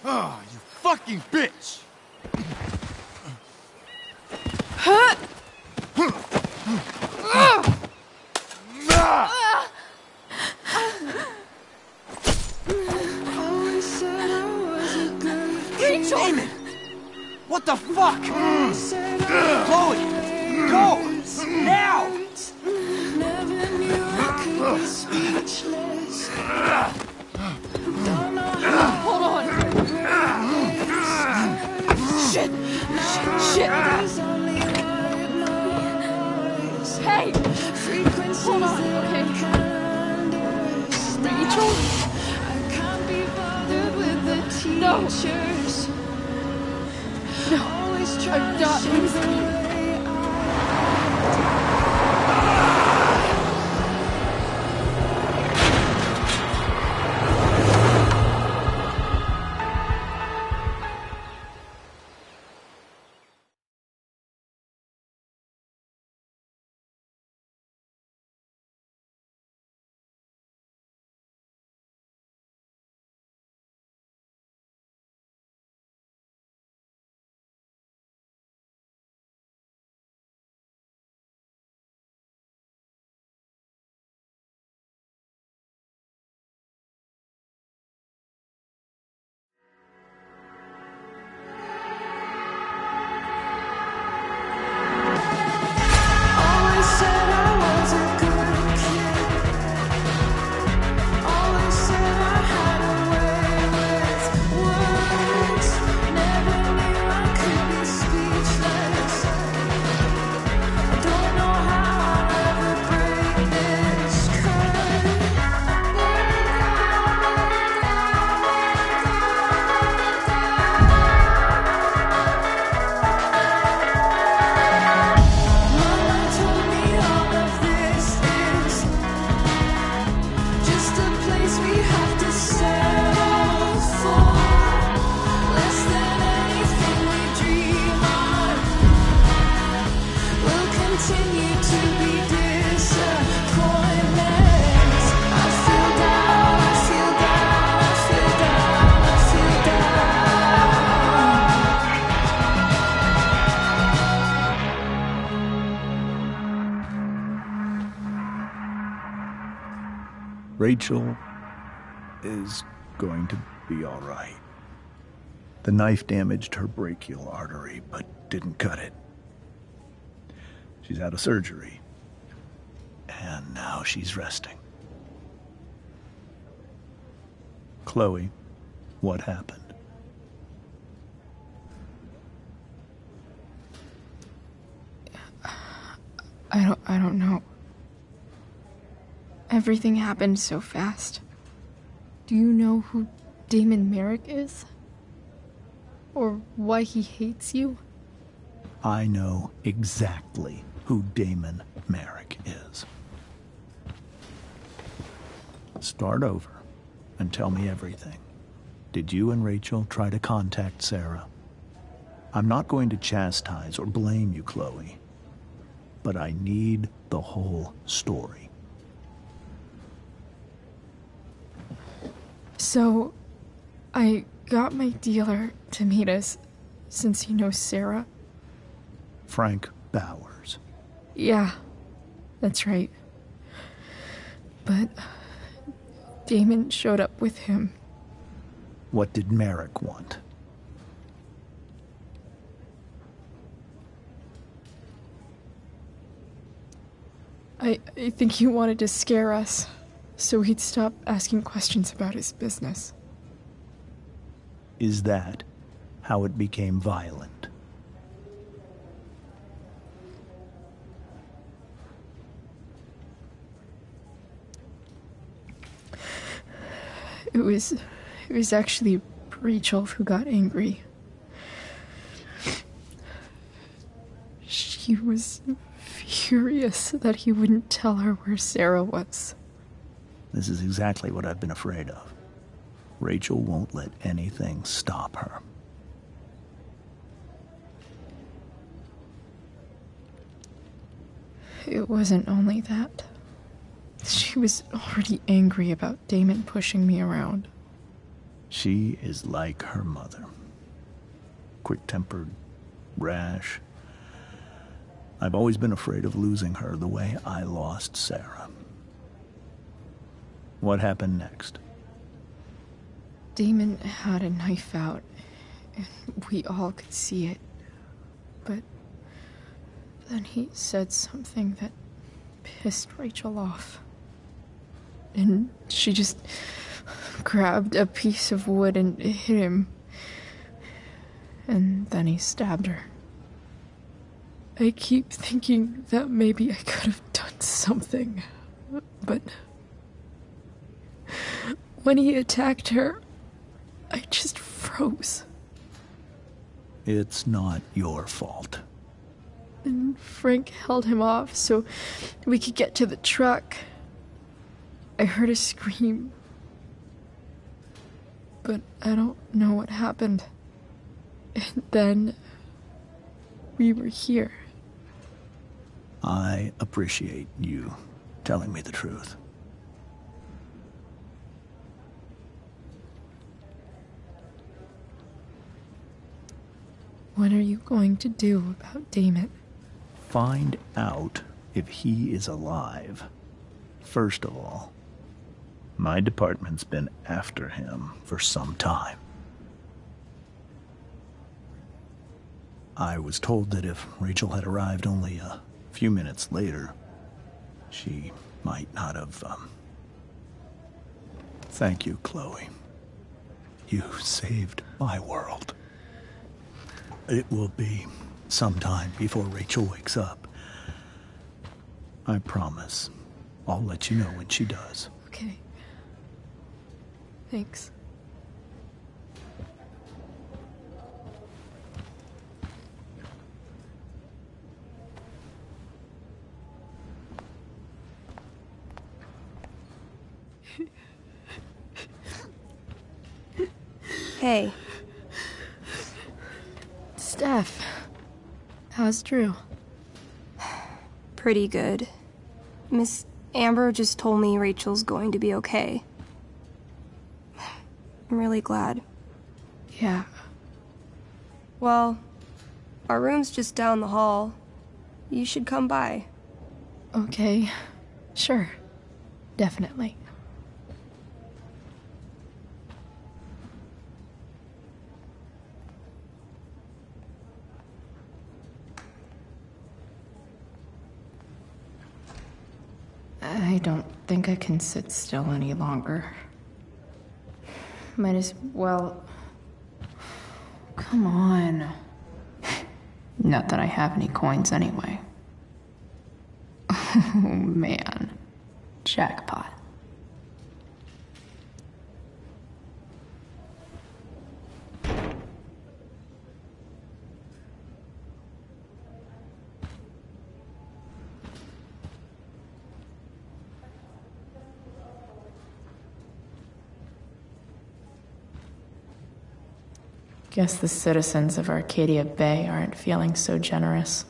Oh, you fucking bitch! Rachel! Damon! What the fuck? Chloe! Go! Now! Hold on! Shit! Shit! Hey! Hold on, okay? Rachel? No! No! I'm not losing you. Rachel is going to be all right. The knife damaged her brachial artery, but didn't cut it. She's out of surgery, and now she's resting. Chloe, what happened? I don't know. Everything happened so fast. Do you know who Damon Merrick is? Or why he hates you? I know exactly who Damon Merrick is. Start over and tell me everything. Did you and Rachel try to contact Sarah? I'm not going to chastise or blame you, Chloe, but I need the whole story. So, I got my dealer to meet us, since he knows Sarah. Frank Bowers. Yeah, that's right. But Damon showed up with him. What did Merrick want? I think he wanted to scare us, so he'd stop asking questions about his business. Is that how it became violent? It was actually Rachel who got angry. She was furious that he wouldn't tell her where Sarah was. This is exactly what I've been afraid of. Rachel won't let anything stop her. It wasn't only that. She was already angry about Damon pushing me around. She is like her mother. Quick-tempered, rash. I've always been afraid of losing her the way I lost Sarah. What happened next? Damon had a knife out, and we all could see it. But then he said something that pissed Rachel off. And she just grabbed a piece of wood and hit him. And then he stabbed her. I keep thinking that maybe I could have done something, but when he attacked her, I just froze. It's not your fault. And Frank held him off so we could get to the truck. I heard a scream, but I don't know what happened. And then we were here. I appreciate you telling me the truth. What are you going to do about Damon? Find out if he is alive. First of all, my department's been after him for some time. I was told that if Rachel had arrived only a few minutes later, she might not have, Thank you, Chloe. You saved my world. It will be some time before Rachel wakes up. I promise. I'll let you know when she does. Okay. Thanks. Hey. Steph. How's Drew? Pretty good. Miss Amber just told me Rachel's going to be okay. I'm really glad. Yeah. Well, our room's just down the hall. You should come by. Okay. Sure. Definitely. I don't think I can sit still any longer. Might as well... Come on. Not that I have any coins anyway. Oh, man. Jackpot. Guess the citizens of Arcadia Bay aren't feeling so generous.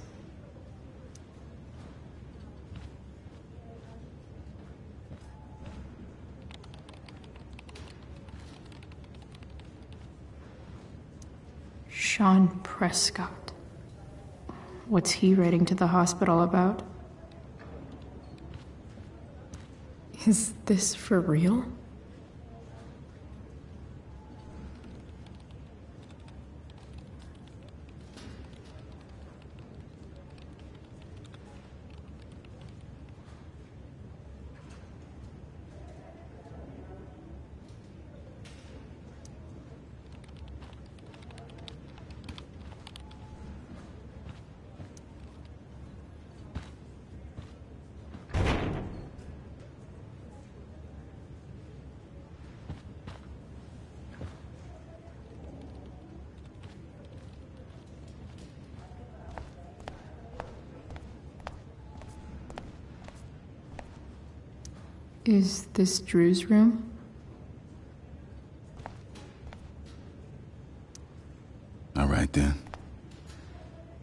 Sean Prescott. What's he writing to the hospital about? Is this for real? Is this Drew's room? All right, then.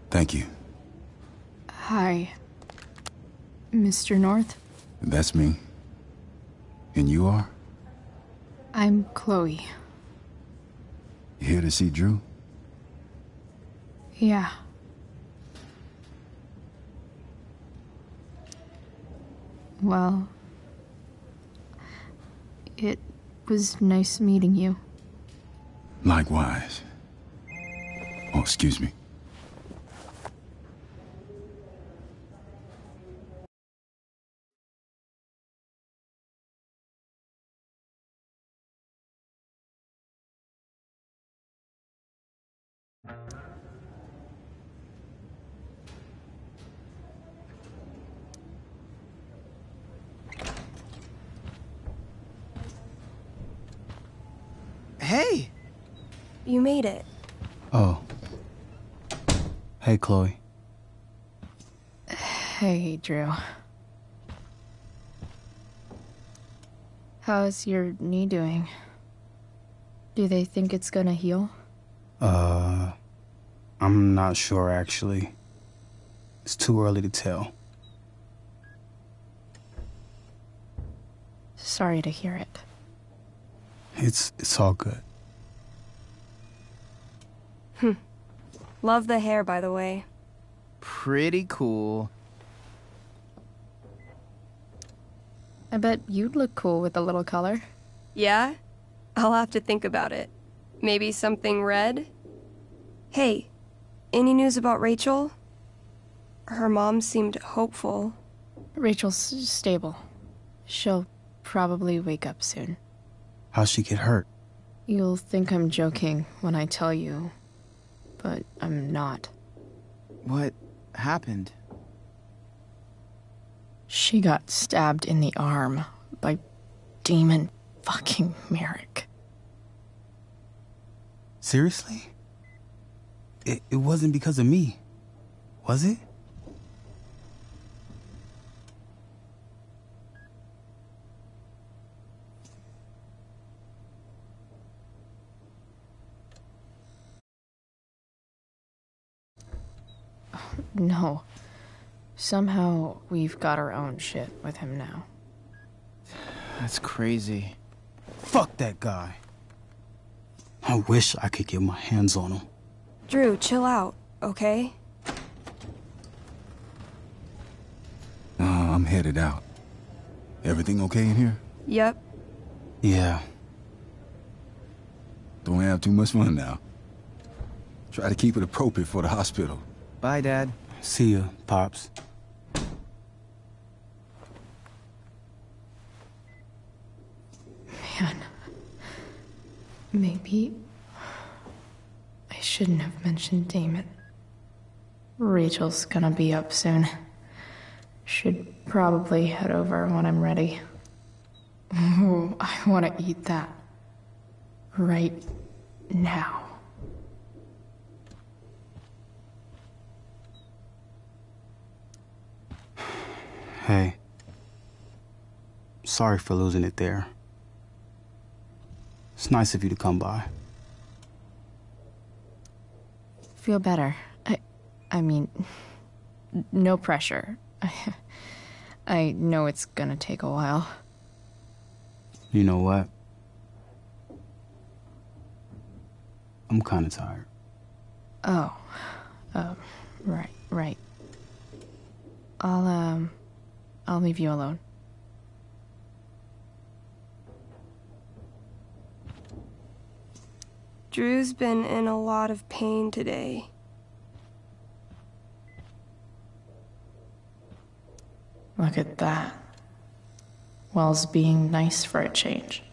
Thank you. Hi. Mr. North? That's me. And you are? I'm Chloe. You here to see Drew? Yeah. Well, it was nice meeting you. Likewise. Oh, excuse me. Hey! You made it. Oh. Hey, Chloe. Hey, Drew. How's your knee doing? Do they think it's gonna heal? I'm not sure, actually. It's too early to tell. Sorry to hear it. It's all good. Love the hair, by the way. Pretty cool. I bet you'd look cool with a little color. Yeah? I'll have to think about it. Maybe something red? Hey, any news about Rachel? Her mom seemed hopeful. Rachel's stable. She'll probably wake up soon. How'd she get hurt? You'll think I'm joking when I tell you, but I'm not. What happened? She got stabbed in the arm by Demon fucking Merrick. Seriously? It wasn't because of me, was it? No. Somehow we've got our own shit with him now. That's crazy. Fuck that guy. I wish I could get my hands on him. Drew, chill out, okay? I'm headed out. Everything okay in here? Yep. Yeah. Don't have too much fun now. Try to keep it appropriate for the hospital. Bye, Dad. See ya, Pops. Man. Maybe I shouldn't have mentioned Damon. Rachel's gonna be up soon. Should probably head over when I'm ready. Ooh, I want to eat that. Right now. Hey. Sorry for losing it there. It's nice of you to come by. Feel better. I mean, no pressure. I know it's gonna take a while. You know what? I'm kinda tired. Oh. Right. I'll leave you alone. Drew's been in a lot of pain today. Look at that. Wells being nice for a change.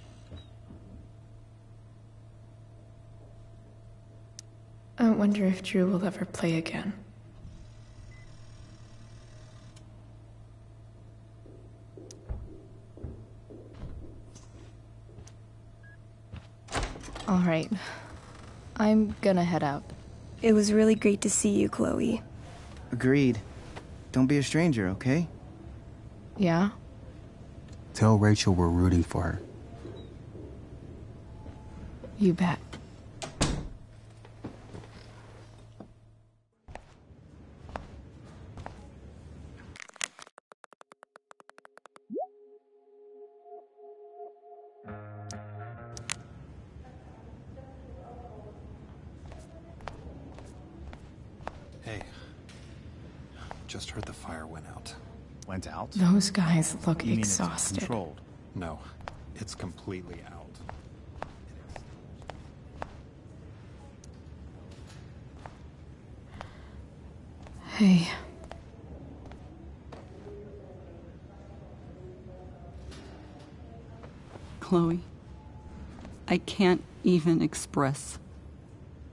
I wonder if Drew will ever play again. All right. I'm gonna head out. It was really great to see you, Chloe. Agreed. Don't be a stranger, okay? Yeah? Tell Rachel we're rooting for her. You bet. just heard the fire went out. Went out? Those guys look You mean it's exhausted. controlled? No, it's completely out. Hey. Chloe, I can't even express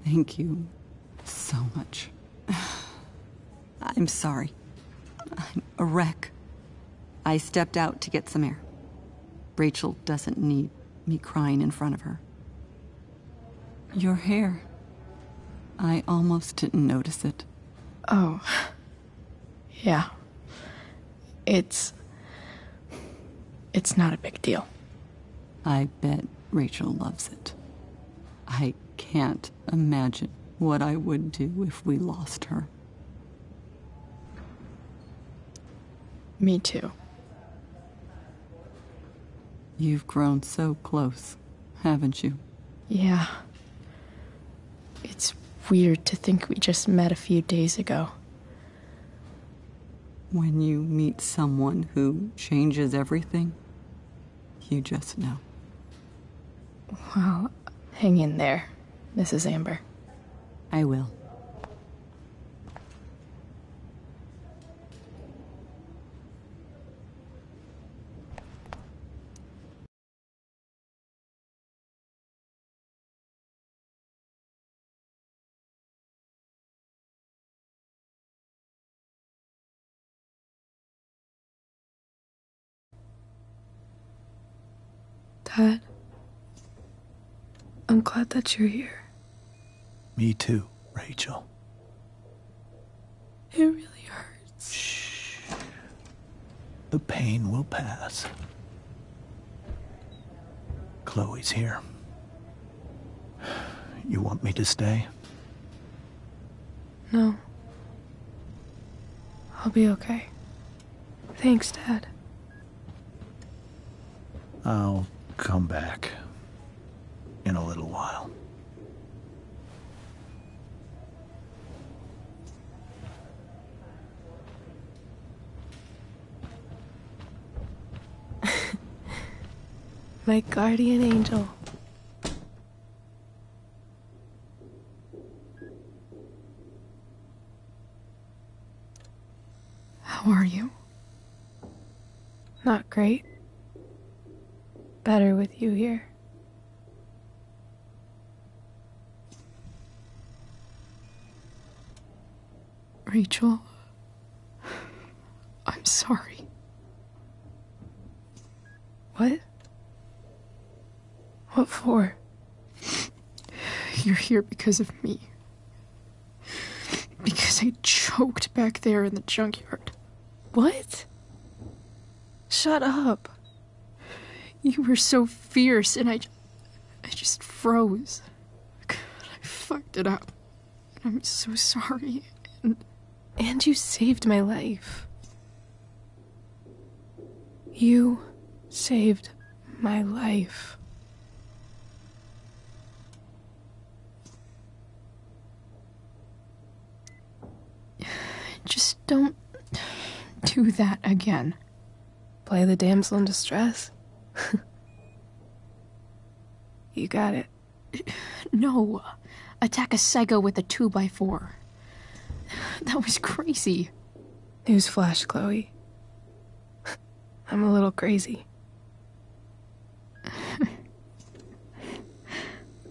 thank you so much. I'm sorry. I'm a wreck. I stepped out to get some air. Rachel doesn't need me crying in front of her. Your hair. I almost didn't notice it. Oh. Yeah. It's not a big deal. I bet Rachel loves it. I can't imagine what I would do if we lost her. Me too. You've grown so close, haven't you? Yeah. It's weird to think we just met a few days ago. When you meet someone who changes everything, you just know. Well, hang in there, Mrs. Amber. I will. Dad, I'm glad that you're here. Me too, Rachel. It really hurts. Shh. The pain will pass. Chloe's here. You want me to stay? No. I'll be okay. Thanks, Dad. I'll come back in a little while. My guardian angel. How are you? Not great. Better with you here. Rachel, I'm sorry. What? What for? You're here because of me. Because I choked back there in the junkyard. What? Shut up. You were so fierce, and I just froze. God, I fucked it up. I'm so sorry. And you saved my life. You saved my life. Just don't do that again. Play the damsel in distress? You got it. No. Attack a psycho with a 2x4. That was crazy. Newsflash, Chloe. I'm a little crazy.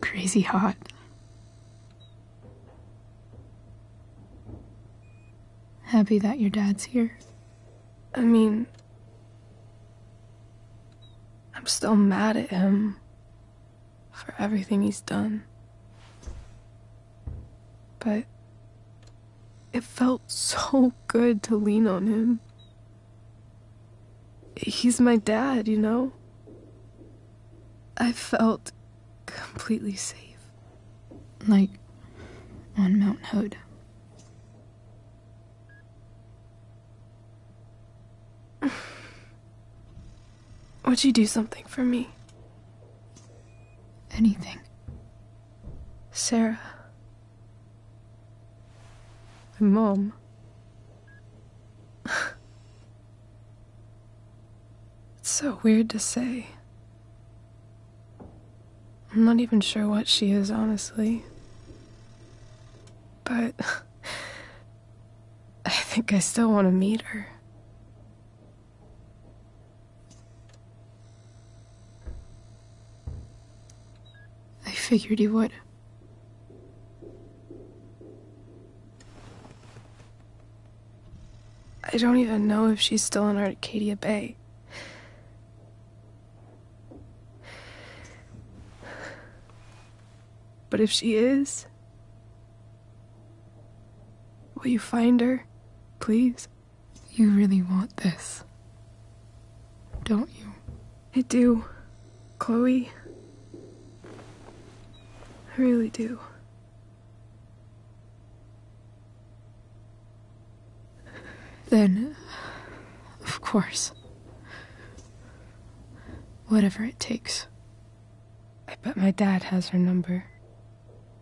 Crazy hot. Happy that your dad's here? I mean, I'm still mad at him for everything he's done. But it felt so good to lean on him. He's my dad, you know? I felt completely safe. Like on Mount Hood. Would you do something for me? Anything. Sarah. My mom. so weird to say. I'm not even sure what she is, honestly. But I think I still want to meet her. I figured you would. I don't even know if she's still in Arcadia Bay. But if she is, will you find her, please? You really want this, don't you? I do, Chloe. I really do. Then, of course. Whatever it takes. I bet my dad has her number.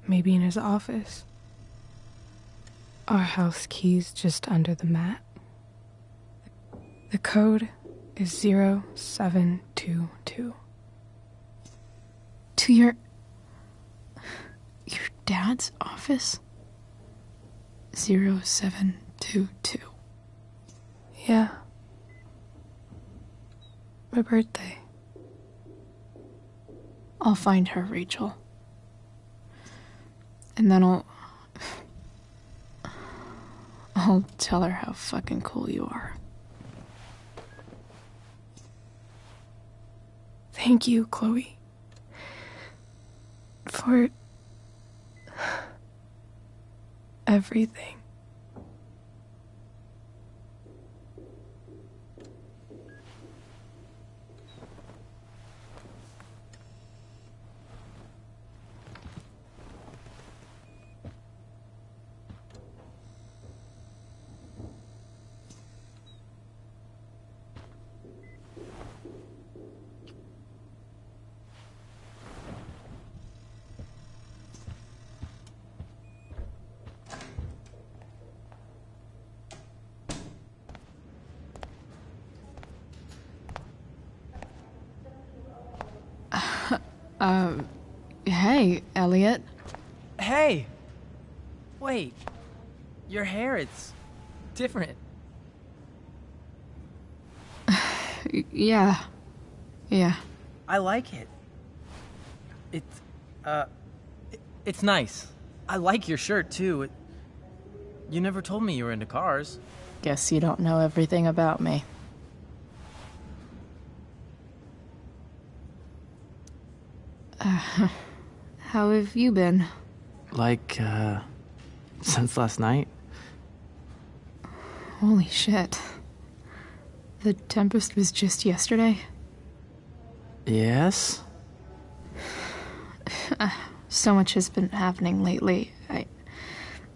Maybe in his office. Our house key's just under the mat. The code is 0722. To your dad's office? 0722. Yeah. My birthday. I'll find her, Rachel. And then I'll tell her how fucking cool you are. Thank you, Chloe. For everything. Hey, Elliot. Hey! Wait. Your hair, it's different. Yeah. I like it. It's nice. I like your shirt, too. You never told me you were into cars. Guess you don't know everything about me. How have you been? Like, since last night? Holy shit. The Tempest was just yesterday? Yes? So much has been happening lately. I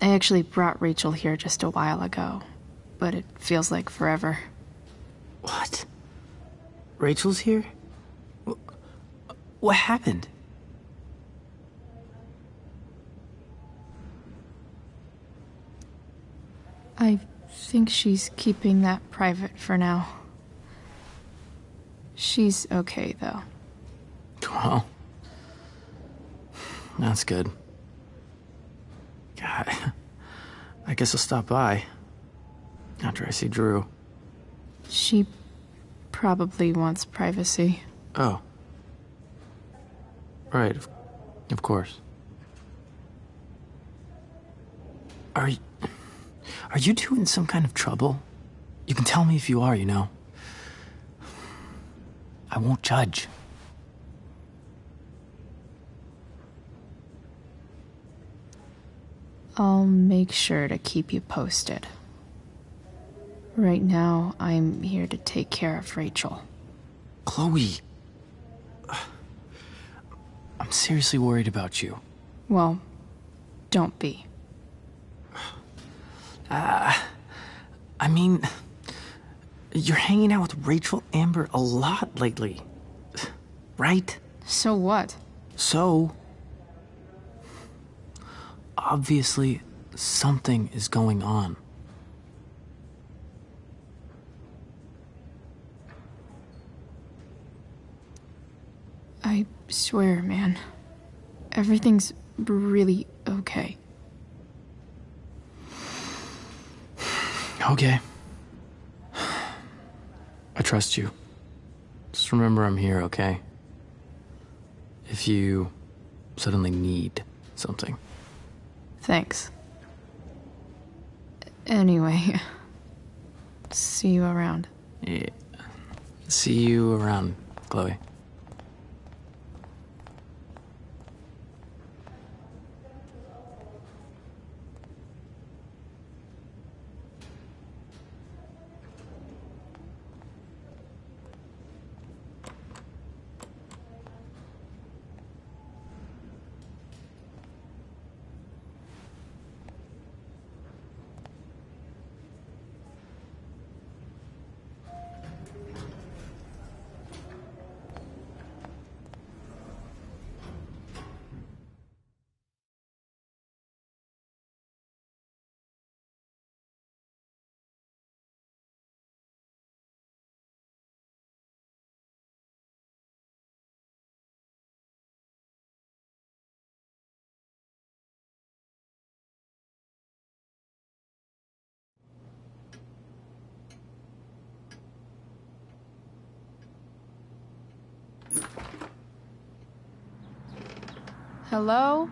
actually brought Rachel here just a while ago, but it feels like forever. What? Rachel's here? What happened? I think she's keeping that private for now. She's okay, though. Well, that's good. God, I guess I'll stop by after I see Drew. She probably wants privacy. Oh. Right, of course. Are you two in some kind of trouble? You can tell me if you are, you know. I won't judge. I'll make sure to keep you posted. Right now, I'm here to take care of Rachel. Chloe. I'm seriously worried about you. Well, don't be. I mean, you're hanging out with Rachel Amber a lot lately, right? So what? So, obviously, something is going on. I swear, man. Everything's really okay. Okay. I trust you. Just remember I'm here, okay? If you suddenly need something. Thanks. Anyway, see you around. Yeah. See you around, Chloe. Hello?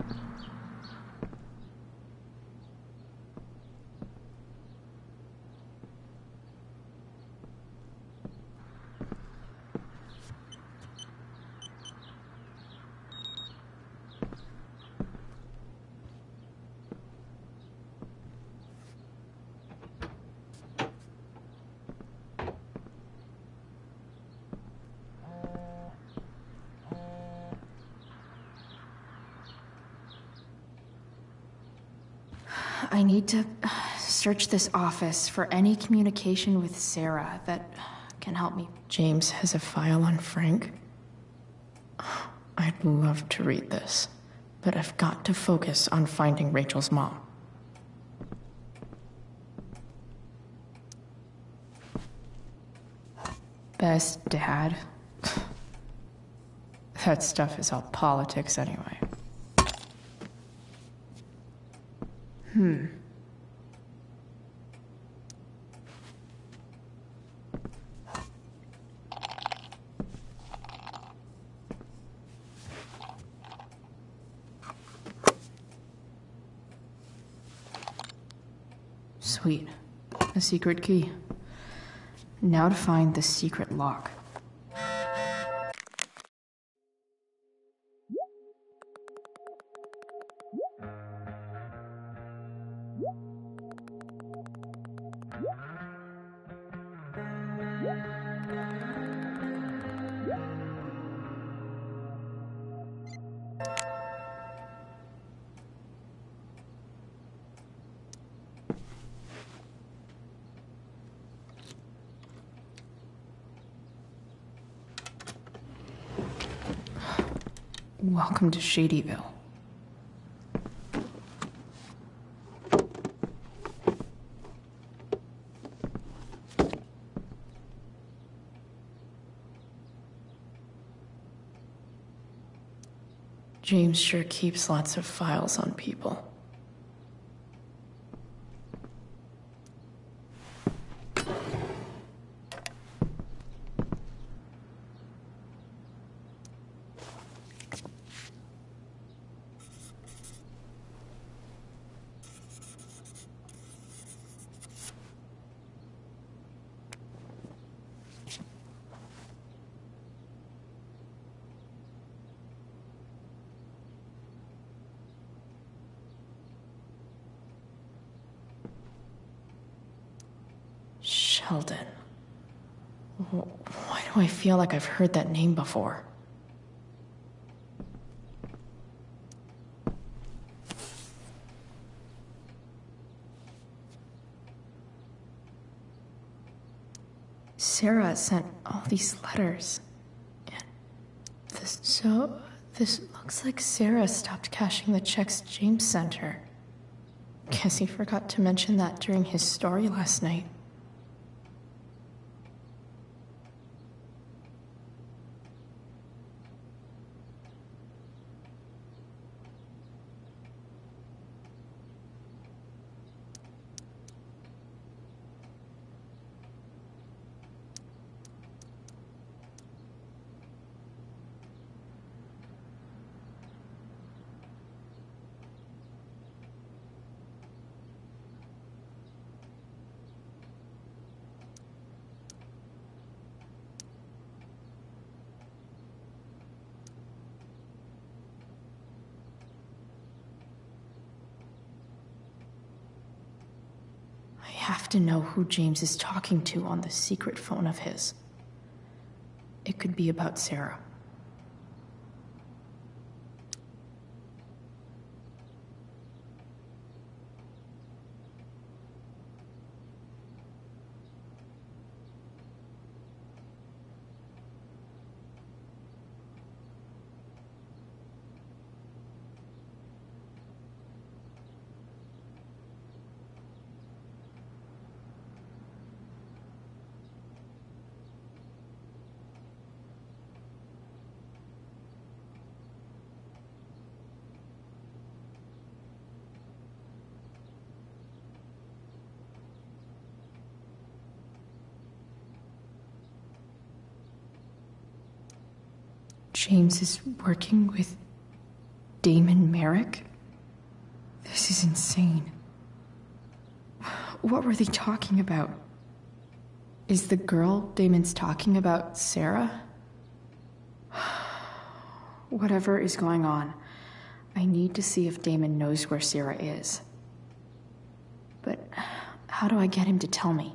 I need to search this office for any communication with Sarah that can help me. James has a file on Frank. I'd love to read this, but I've got to focus on finding Rachel's mom. Best dad. That stuff is all politics anyway. Sweet. A secret key. Now to find the secret lock. Welcome to Shadyville. James sure keeps lots of files on people. Sheldon. Why do I feel like I've heard that name before? Sarah sent all these letters. And this looks like Sarah stopped cashing the checks James sent her. Guess he forgot to mention that during his story last night. have to know who James is talking to on the secret phone of his. It could be about Sarah. James is working with Damon Merrick? This is insane. What were they talking about? Is the girl Damon's talking about Sarah? Whatever is going on, I need to see if Damon knows where Sarah is. But how do I get him to tell me?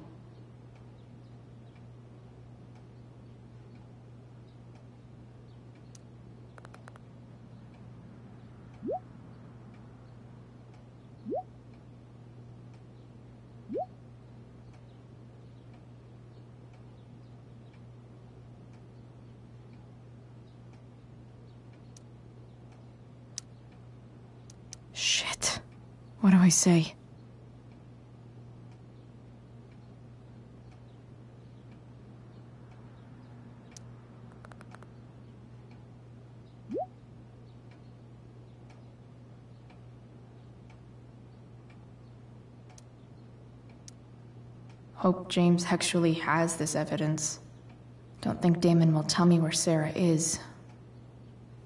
Shit. What do I say? Hope James actually has this evidence. Don't think Damon will tell me where Sarah is.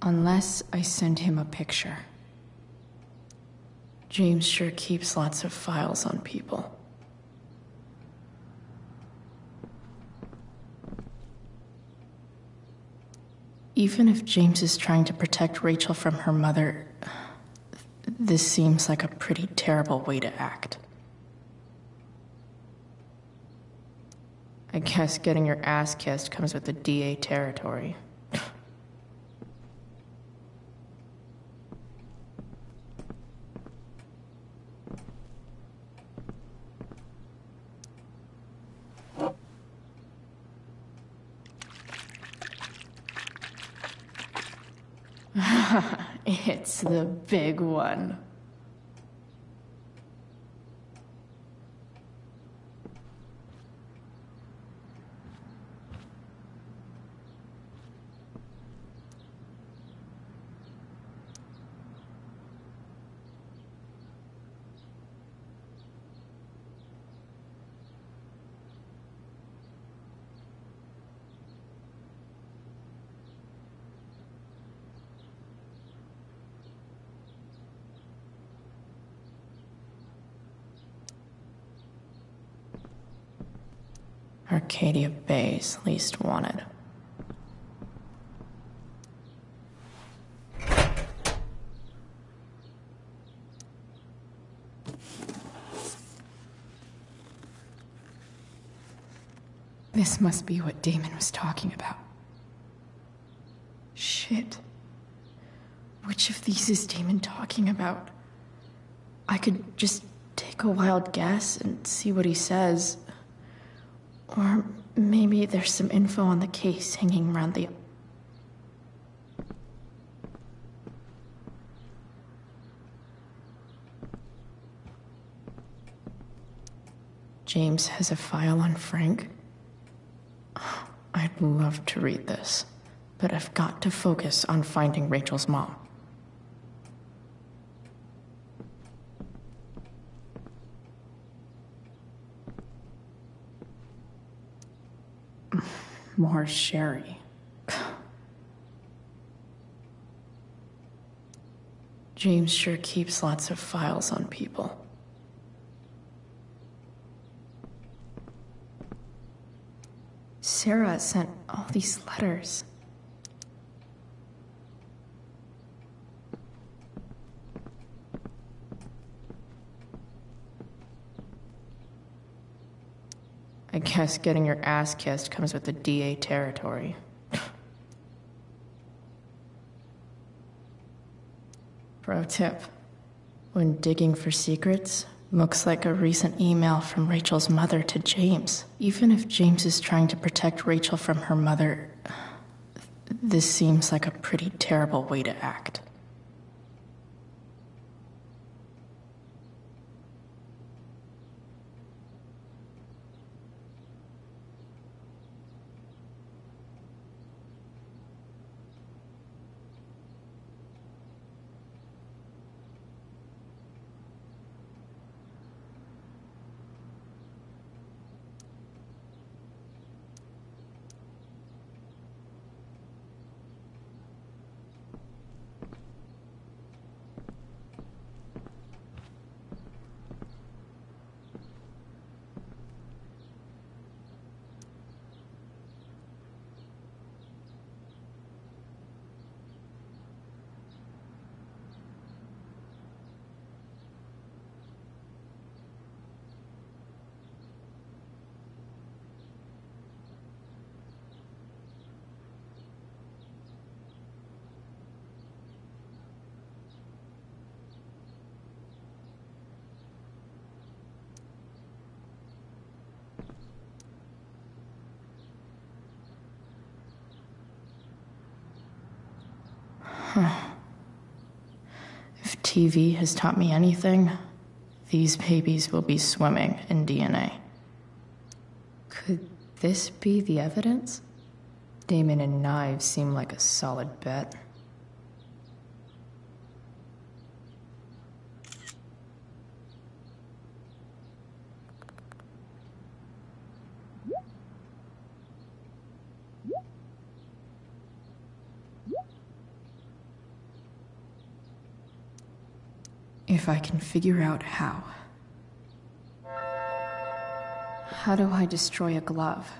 Unless I send him a picture. James sure keeps lots of files on people. Even if James is trying to protect Rachel from her mother, this seems like a pretty terrible way to act. I guess getting your ass kissed comes with the DA territory. It's the big one. Arcadia Bay's least wanted. This must be what Damon was talking about. Shit. Which of these is Damon talking about? I could just take a wild guess and see what he says. Or maybe there's some info on the case hanging around the... James has a file on Frank? I'd love to read this, but I've got to focus on finding Rachel's mom. More Sherry. James sure keeps lots of files on people. Sarah sent all these letters. I guess getting your ass kissed comes with the DA territory. Pro tip. When digging for secrets, looks like a recent email from Rachel's mother to James. Even if James is trying to protect Rachel from her mother, this seems like a pretty terrible way to act. If TV has taught me anything, these babies will be swimming in DNA. Could this be the evidence? Damon and knives seem like a solid bet. If I can figure out how. How do I destroy a glove?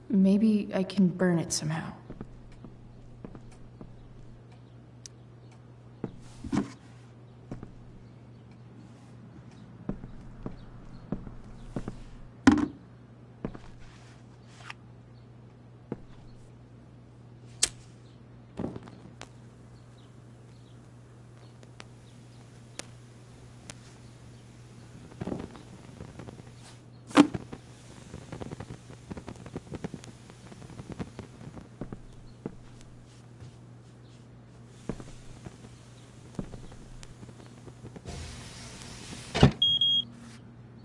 Maybe I can burn it somehow.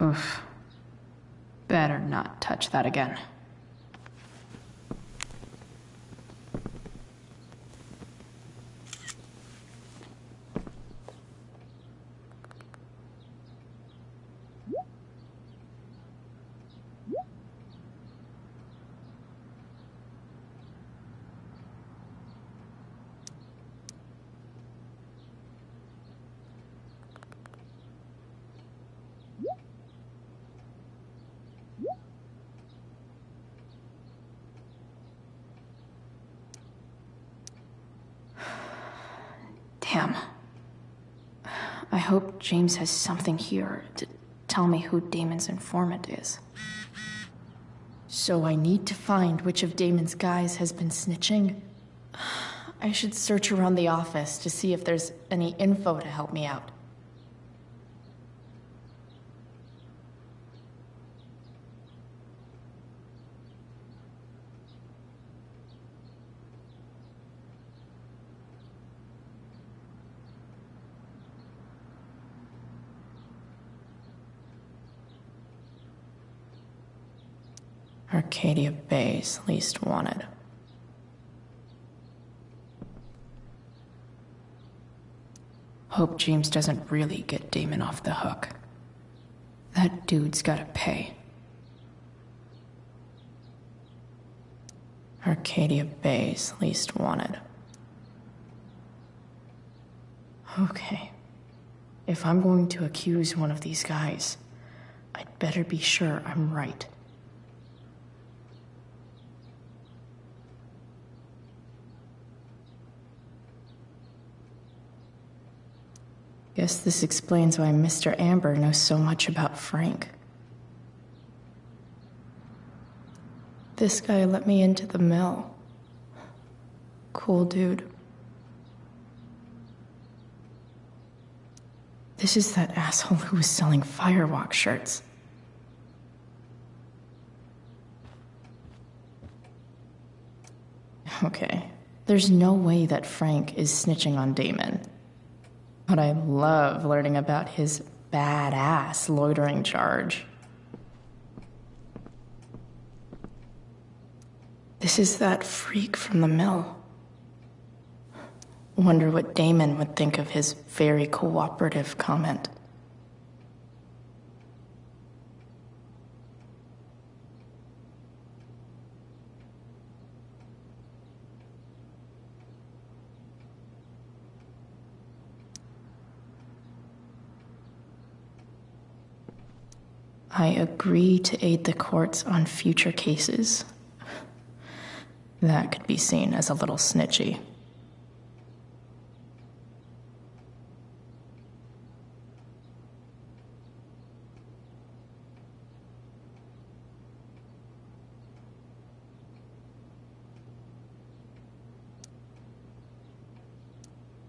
Oof. Better not touch that again. Damn. I hope James has something here to tell me who Damon's informant is. So I need to find which of Damon's guys has been snitching. I should search around the office to see if there's any info to help me out. Arcadia Bay's least wanted. Hope James doesn't really get Damon off the hook. That dude's gotta pay. Arcadia Bay's least wanted. Okay. If I'm going to accuse one of these guys, I'd better be sure I'm right. Guess this explains why Mr. Amber knows so much about Frank. This guy let me into the mill. Cool dude. This is that asshole who was selling Firewalk shirts. Okay, there's no way that Frank is snitching on Damon. But I love learning about his badass loitering charge. This is that freak from the mill. Wonder what Damon would think of his very cooperative comment. I agree to aid the courts on future cases. That could be seen as a little snitchy.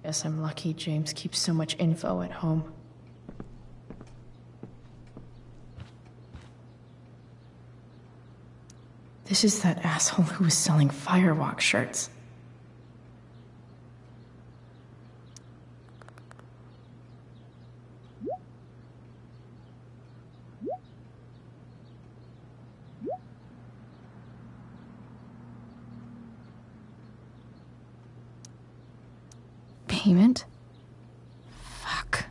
Guess I'm lucky James keeps so much info at home. This is that asshole who was selling Firewalk shirts. Payment? Fuck.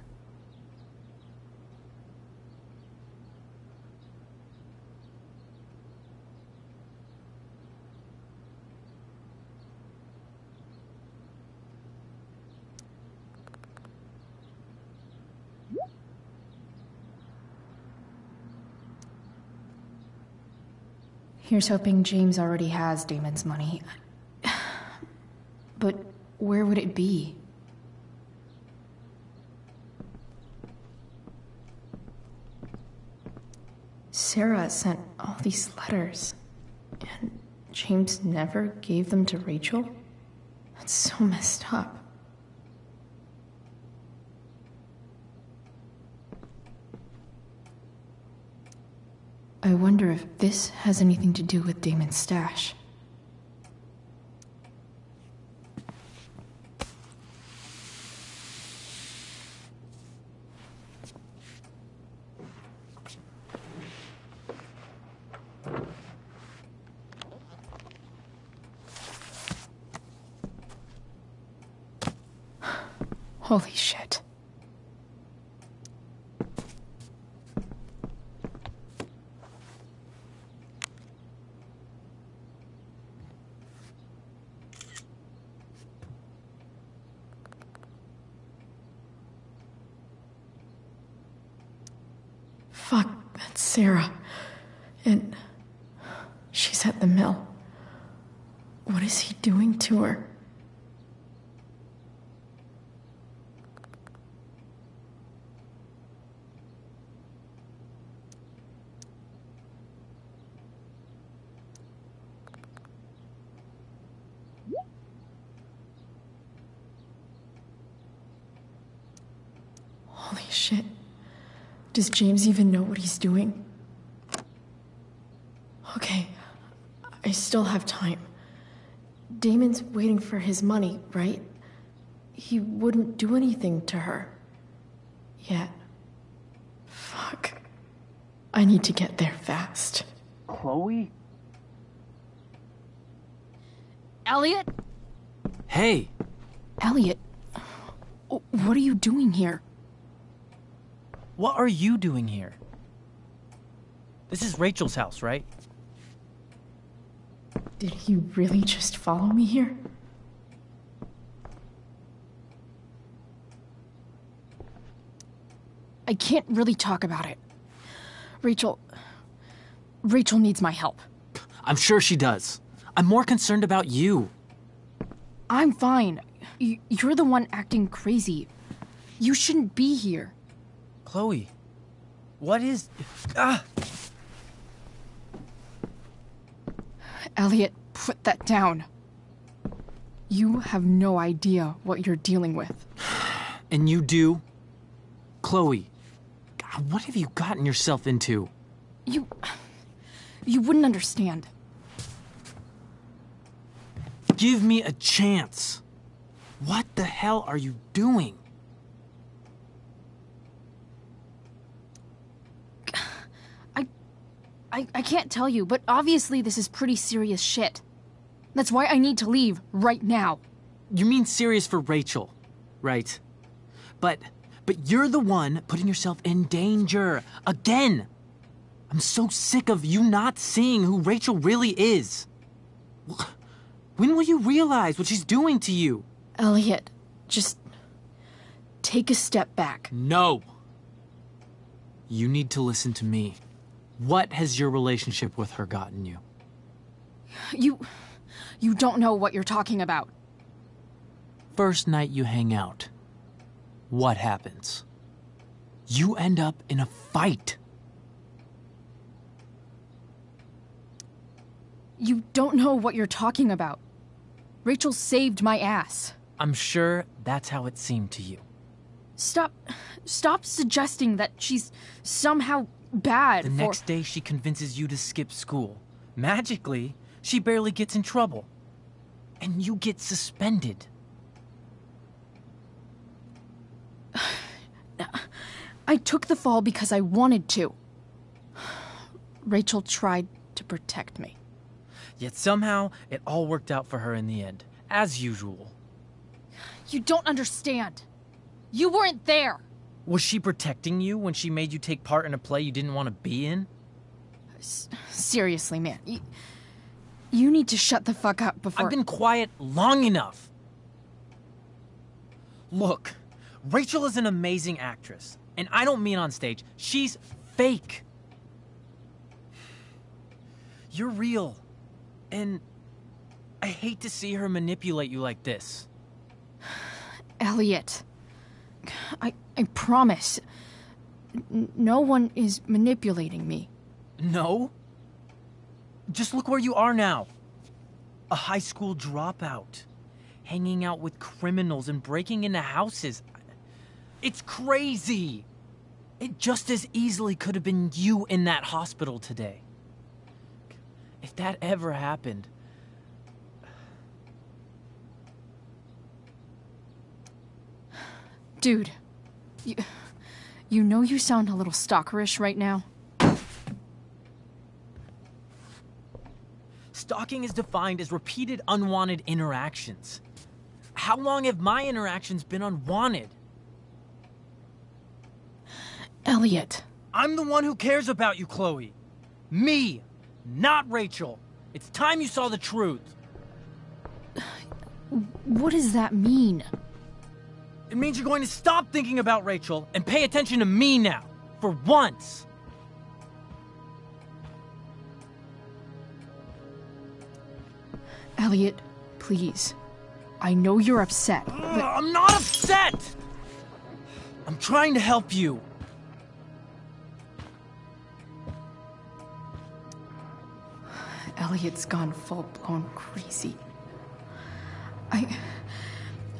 Here's hoping James already has Damon's money. But where would it be? Sarah sent all these letters, and James never gave them to Rachel? That's so messed up. I wonder if this has anything to do with Damon's stash. Holy shit. Fuck, that's Sarah. And she's at the mill. What is he doing to her? Holy shit. Does James even know what he's doing? Okay, I still have time. Damon's waiting for his money, right? He wouldn't do anything to her. Yet. Fuck. I need to get there fast. Chloe? Elliot? Hey! Elliot? What are you doing here? What are you doing here? This is Rachel's house, right? Did he really just follow me here? I can't really talk about it. Rachel needs my help. I'm sure she does. I'm more concerned about you. I'm fine. You're the one acting crazy. You shouldn't be here. Chloe, what is... Ah! Elliot, put that down. You have no idea what you're dealing with. And you do? Chloe, God, what have you gotten yourself into? You wouldn't understand. Give me a chance. What the hell are you doing? I can't tell you, but obviously this is pretty serious shit. That's why I need to leave right now. You mean serious for Rachel, right? But you're the one putting yourself in danger. Again! I'm so sick of you not seeing who Rachel really is. When will you realize what she's doing to you? Elliot, just take a step back. No. You need to listen to me. What has your relationship with her gotten you? You don't know what you're talking about. First night you hang out, what happens? You end up in a fight. You don't know what you're talking about. Rachel saved my ass. I'm sure that's how it seemed to you. Stop suggesting that she's somehow bad. The next day she convinces you to skip school. Magically, she barely gets in trouble. And you get suspended. I took the fall because I wanted to. Rachel tried to protect me. Yet somehow, it all worked out for her in the end. As usual. You don't understand. You weren't there. Was she protecting you when she made you take part in a play you didn't want to be in? Seriously, man. You need to shut the fuck up before... I've been quiet long enough. Look, Rachel is an amazing actress. And I don't mean on stage. She's fake. You're real. And I hate to see her manipulate you like this. Elliot, I promise, no one is manipulating me. No? Just look where you are now. A high school dropout. Hanging out with criminals and breaking into houses. It's crazy. It just as easily could have been you in that hospital today. If that ever happened... Dude, you know you sound a little stalkerish right now? Stalking is defined as repeated unwanted interactions. How long have my interactions been unwanted? Elliot. I'm the one who cares about you, Chloe. Me, not Rachel. It's time you saw the truth. What does that mean? It means you're going to stop thinking about Rachel and pay attention to me now. For once. Elliot, please. I know you're upset, but... I'm not upset! I'm trying to help you. Elliot's gone full-blown crazy.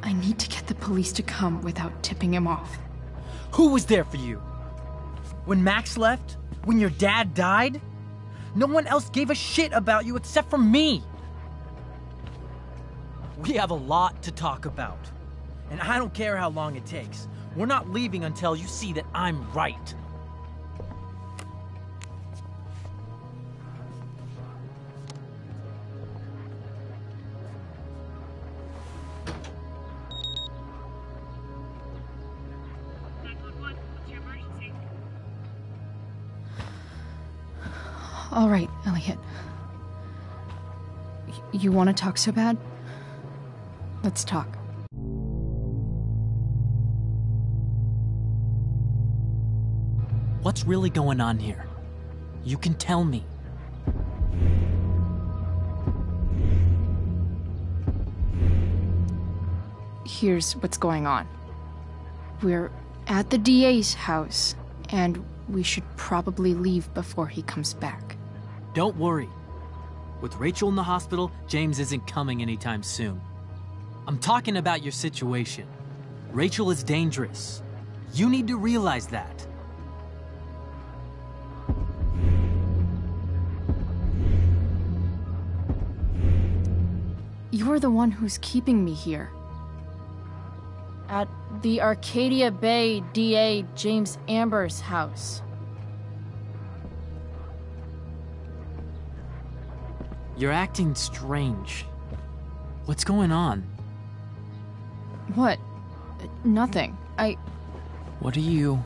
I need to get the police to come without tipping him off. Who was there for you? When Max left? When your dad died? No one else gave a shit about you except for me. We have a lot to talk about. And I don't care how long it takes. We're not leaving until you see that I'm right. All right, Elliot. You want to talk so bad? Let's talk. What's really going on here? You can tell me. Here's what's going on. We're at the DA's house, and we should probably leave before he comes back. Don't worry. With Rachel in the hospital, James isn't coming anytime soon. I'm talking about your situation. Rachel is dangerous. You need to realize that. You're the one who's keeping me here. At the Arcadia Bay DA James Amber's house. You're acting strange. What's going on? What? Nothing. What are you...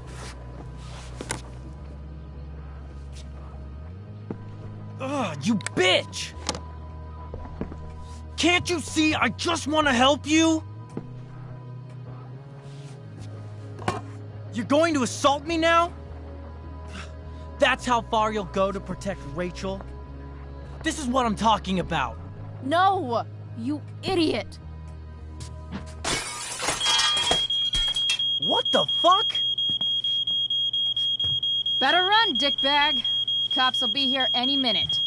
Ugh, you bitch! Can't you see I just want to help you? You're going to assault me now? That's how far you'll go to protect Rachel? This is what I'm talking about. No! You idiot! What the fuck? Better run, dickbag. Cops will be here any minute.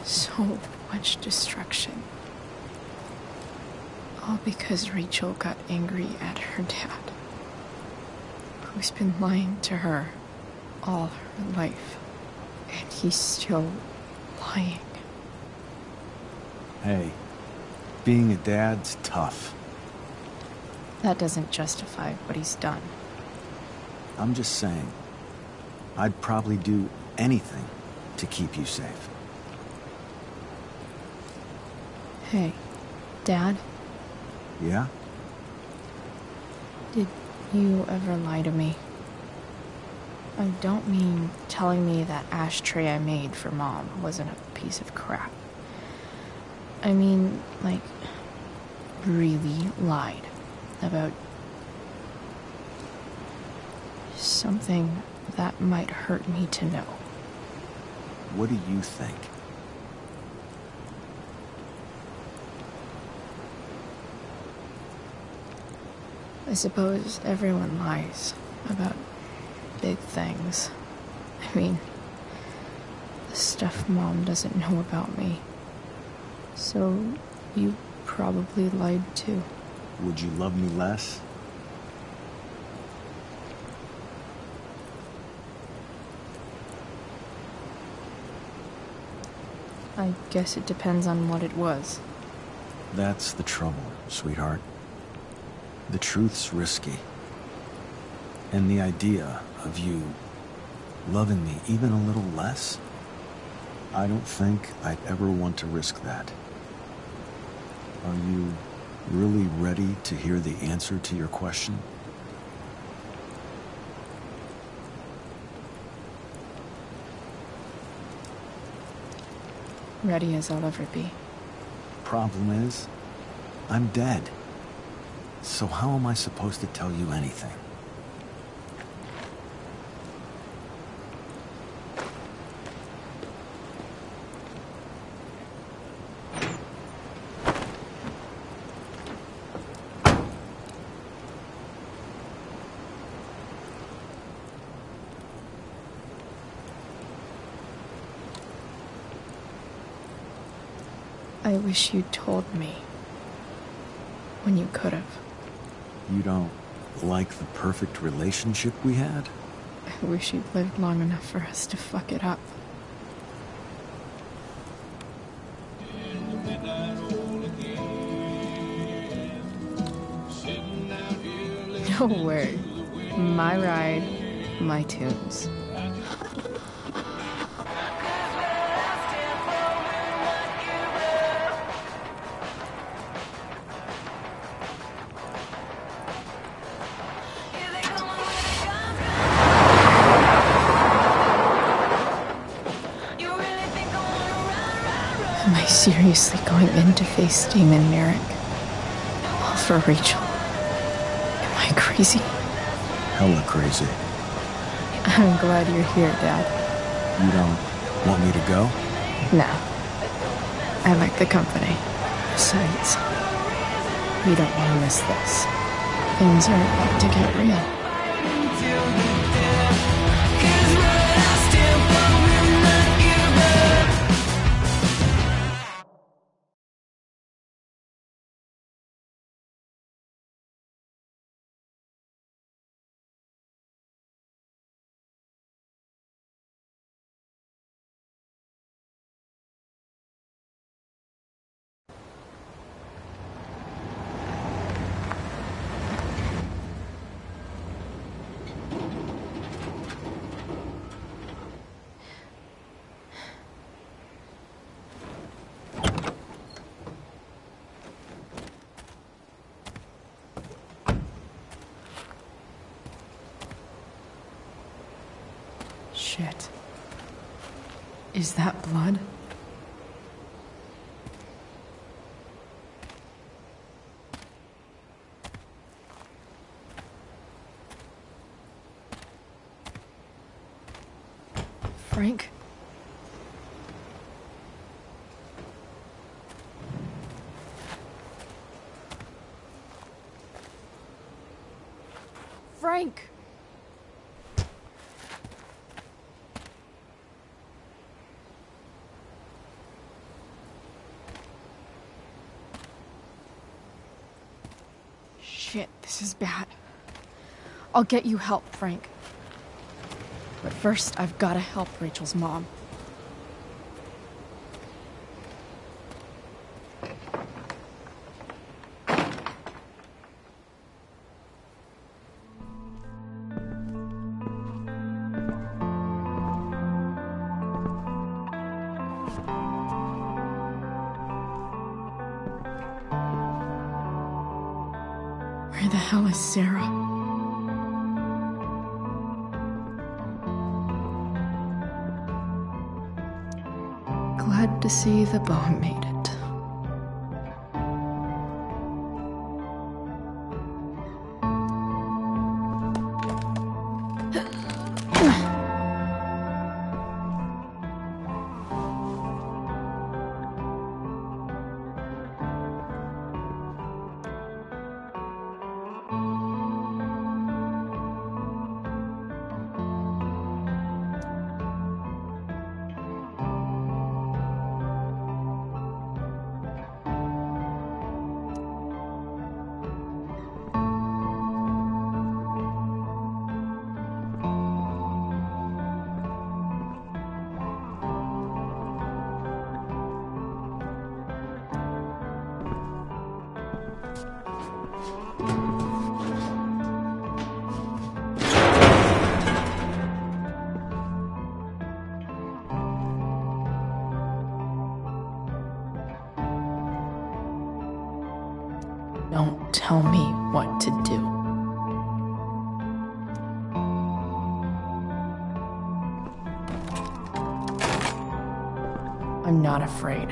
So much destruction. All because Rachel got angry at her dad, who's been lying to her all her life. And he's still lying. Hey, being a dad's tough. That doesn't justify what he's done. I'm just saying, I'd probably do anything to keep you safe. Hey, Dad? Yeah? Did you ever lie to me? I don't mean telling me that ashtray I made for Mom wasn't a piece of crap. I mean, like, really lied about something that might hurt me to know. What do you think? I suppose everyone lies about big things. I mean, the stuff Mom doesn't know about me. So, you probably lied too. Would you love me less? I guess it depends on what it was. That's the trouble, sweetheart. The truth's risky. And the idea of you loving me even a little less, I don't think I'd ever want to risk that. Are you really ready to hear the answer to your question? Ready as I'll ever be. Problem is, I'm dead. So how am I supposed to tell you anything? I wish you'd told me. When you could have. You don't like the perfect relationship we had? I wish you'd lived long enough for us to fuck it up. Don't worry. My ride, my tunes. Am I seriously going in to face Damon Merrick? All for Rachel? Am I crazy? Hella crazy. I'm glad you're here, Dad. You don't want me to go? No. I like the company. Besides, we don't want to miss this. Things are about to get real. Shit. Is that blood? Frank? Frank! Shit, this is bad. I'll get you help, Frank. But first, I've gotta help Rachel's mom. Where the hell is Sarah? Glad to see the bone made it. Don't tell me what to do. I'm not afraid.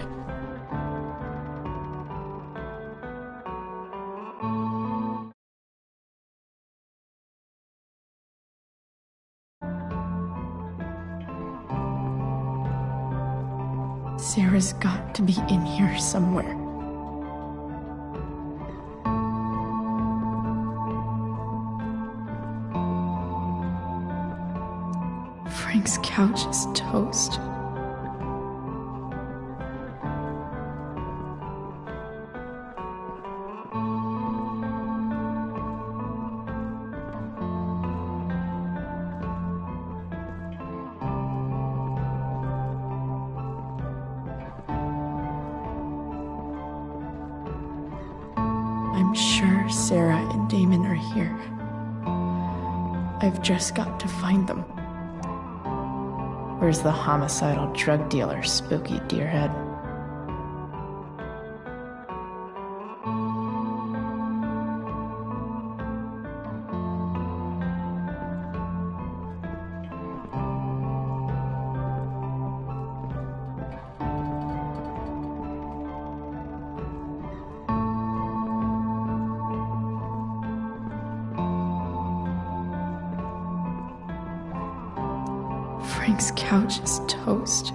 Sarah's got to be in here somewhere. Frank's couch is toast. sure Sarah and Damon are here. I've just got to find them. Where's the homicidal drug dealer, Spooky Deerhead? Frank's couch is toast.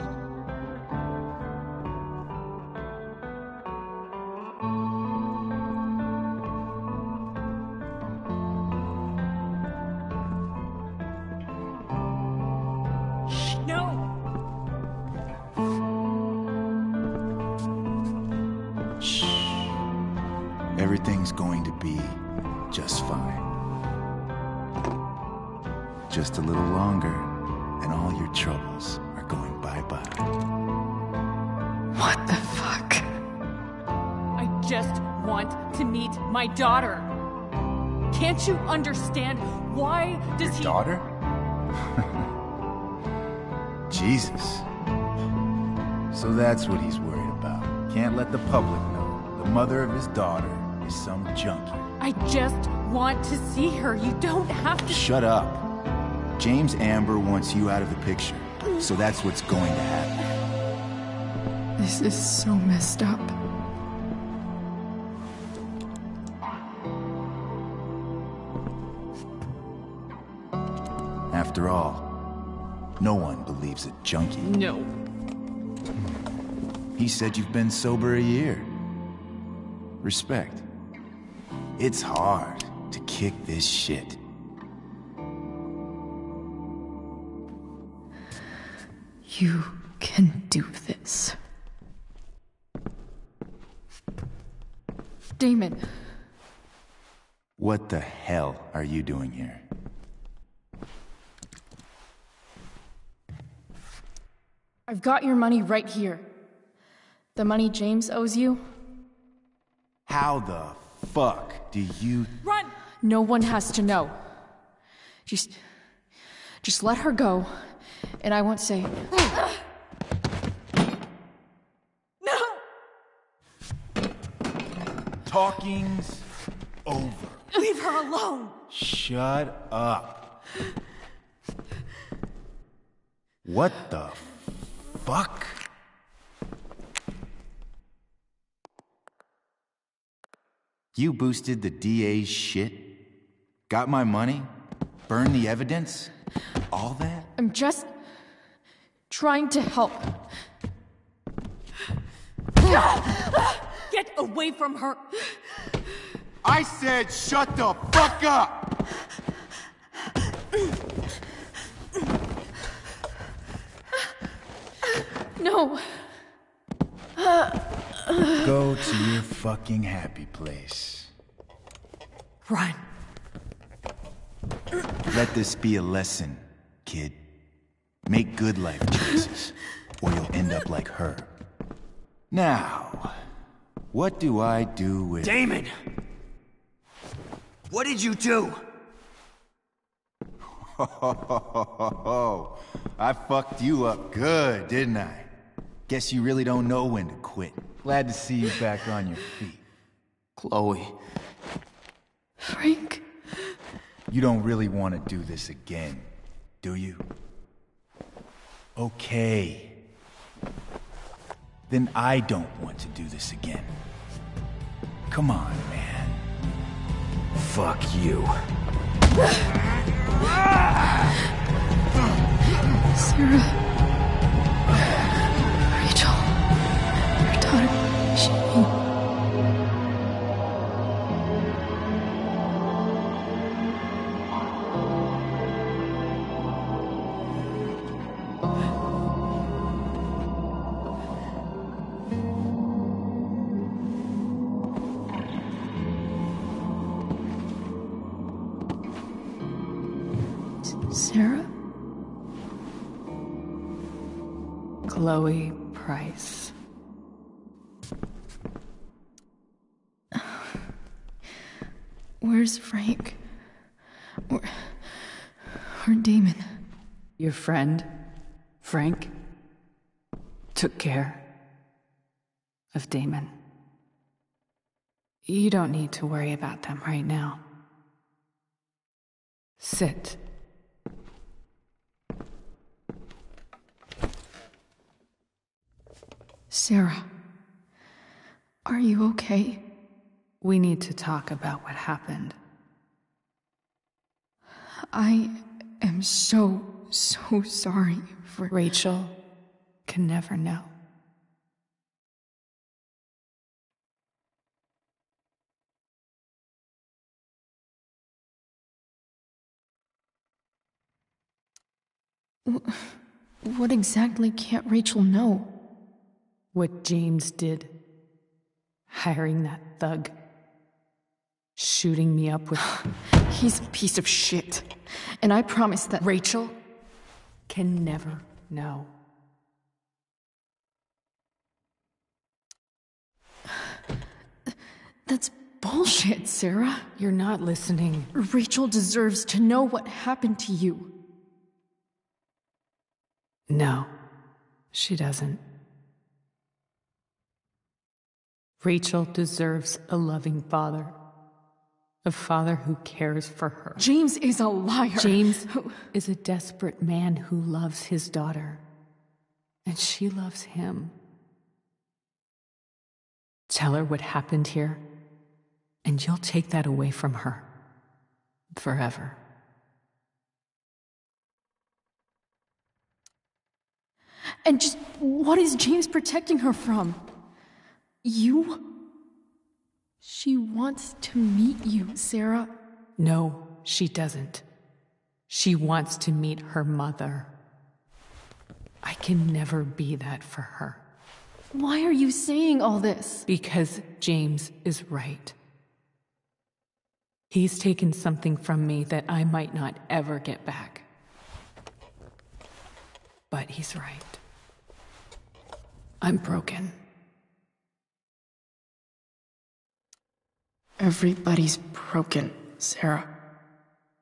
Everything's going to be just fine. Just a little longer, and all your troubles are going bye-bye. What the fuck? I just want to meet my daughter. Can't you understand? Why does he... Daughter? Jesus. So that's what he's worried about. Can't let the public know the mother of his daughter is some junkie. I just want to see her. You don't have to... Shut up. James Amber wants you out of the picture, so that's what's going to happen. This is so messed up. After all, no one believes a junkie. No. He said you've been sober a year. Respect. It's hard to kick this shit. You can do this. Damon. What the hell are you doing here? I've got your money right here. The money James owes you. How the fuck do you... Run! No one has to know. Just let her go, and I won't say... No! Talking's over. Leave her alone! Shut up. What the fuck? You boosted the DA's shit? Got my money? Burned the evidence? All that? I'm just trying to help. Get away from her! I said shut the fuck up! No. Go to your fucking happy place. Run. Let this be a lesson, kid. Make good life choices, or you'll end up like her. Now, what do I do with... Damon! What did you do? I fucked you up good, didn't I? Guess you really don't know when to quit. Glad to see you back on your feet. Chloe. Frank. You don't really want to do this again, do you? Okay. Then I don't want to do this again. Come on, man. Fuck you. Sarah. Rachel. Your daughter. She... Sarah? Chloe Price. Where's Frank? Or Damon? Your friend, Frank, took care of Damon. You don't need to worry about them right now. Sit. Sarah, are you okay? We need to talk about what happened. I am so sorry for... Rachel can never know. What exactly can't Rachel know? What James did. Hiring that thug. Shooting me up with... He's a piece of shit. And I promise that... Rachel can never know. That's bullshit, Sarah. You're not listening. Rachel deserves to know what happened to you. No, she doesn't. Rachel deserves a loving father. A father who cares for her. James is a liar. James is a desperate man who loves his daughter. And she loves him. Tell her what happened here, and you'll take that away from her. Forever. And just what is James protecting her from? You? She wants to meet you, Sarah. No, she doesn't. She wants to meet her mother. I can never be that for her. Why are you saying all this? Because James is right. He's taken something from me that I might not ever get back. But he's right. I'm broken. Everybody's broken, Sarah.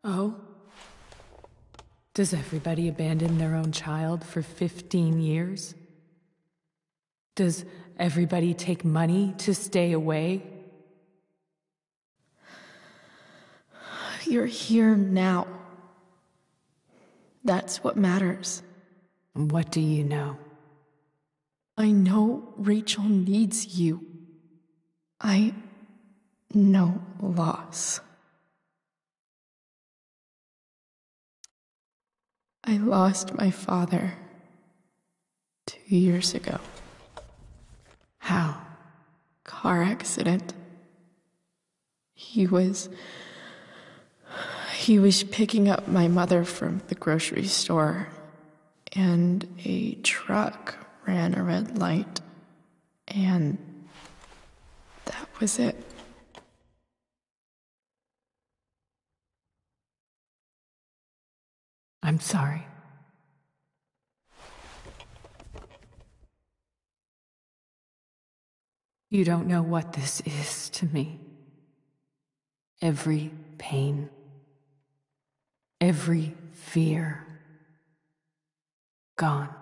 Oh? Does everybody abandon their own child for 15 years? Does everybody take money to stay away? You're here now. That's what matters. What do you know? I know Rachel needs you. I know loss. I lost my father 2 years ago. How? Car accident. He was picking up my mother from the grocery store, and a truck ran a red light, and that was it. I'm sorry. You don't know what this is to me. Every pain, every fear, gone.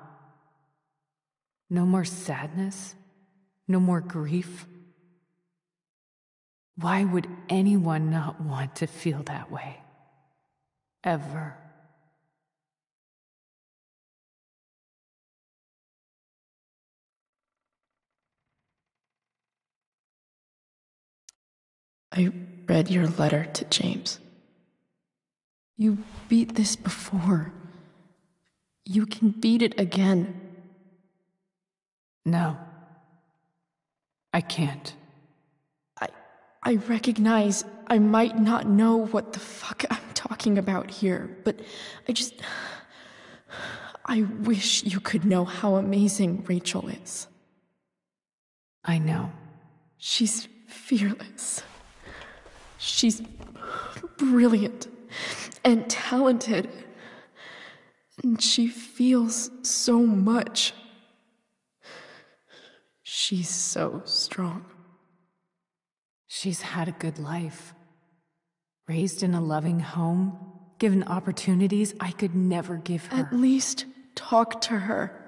No more sadness, no more grief. Why would anyone not want to feel that way? Ever. I read your letter to James. You beat this before. You can beat it again. No. I can't. I recognize I might not know what the fuck I'm talking about here, but I wish you could know how amazing Rachel is. I know. She's fearless. She's brilliant and talented. And she feels so much. She's so strong. She's had a good life. Raised in a loving home, given opportunities I could never give her. At least talk to her.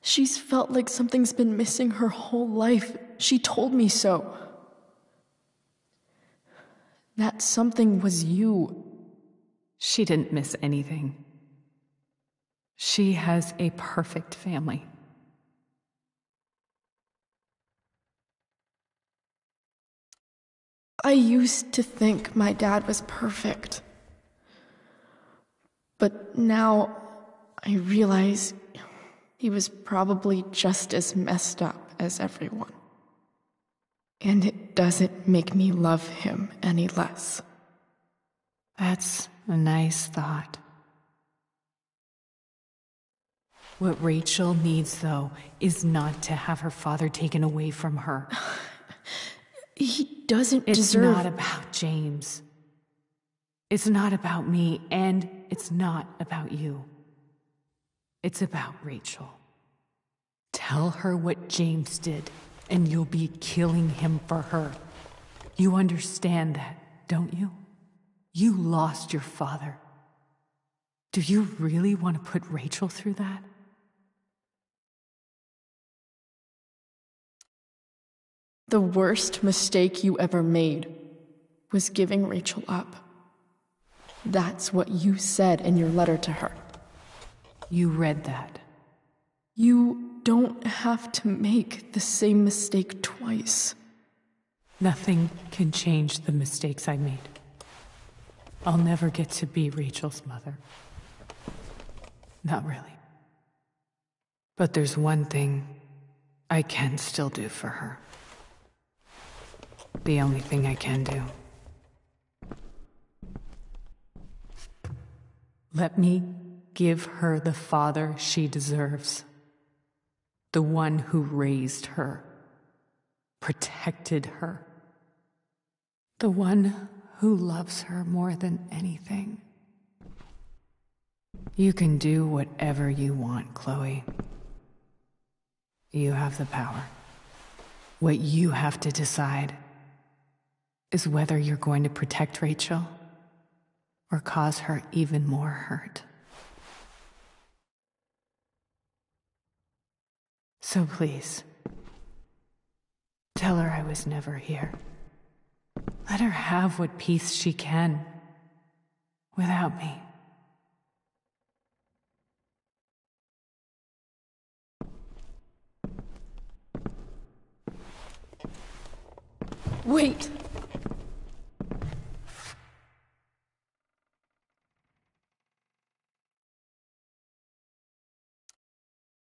She's felt like something's been missing her whole life. She told me so. That something was you. She didn't miss anything. She has a perfect family. I used to think my dad was perfect. But now I realize he was probably just as messed up as everyone. And it doesn't make me love him any less. That's a nice thought. What Rachel needs, though, is not to have her father taken away from her. He doesn't It's deserve... not about James. It's not about me, and it's not about you. It's about Rachel. Tell her what James did, and you'll be killing him for her. You understand that, don't you? You lost your father. Do you really want to put Rachel through that? The worst mistake you ever made was giving Rachel up. That's what you said in your letter to her. You read that. You don't have to make the same mistake twice. Nothing can change the mistakes I made. I'll never get to be Rachel's mother. Not really. But there's one thing I can still do for her. The only thing I can do. Let me give her the father she deserves. The one who raised her, protected her. The one who loves her more than anything. You can do whatever you want, Chloe. You have the power. What you have to decide is whether you're going to protect Rachel or cause her even more hurt. So please, tell her I was never here. Let her have what peace she can without me. Wait!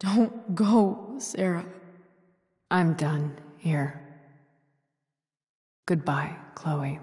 Don't go, Sarah. I'm done here. Goodbye, Chloe.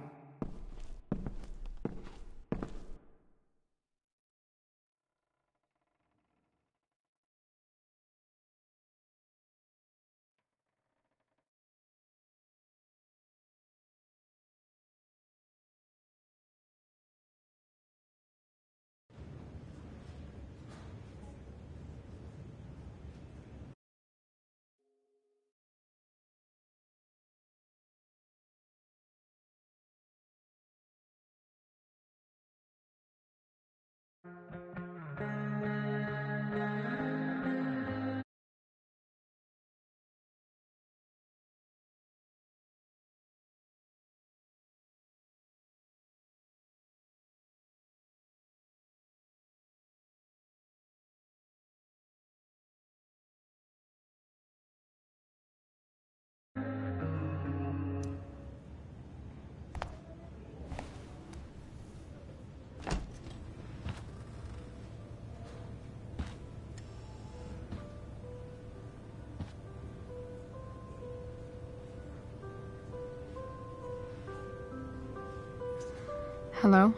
Hello?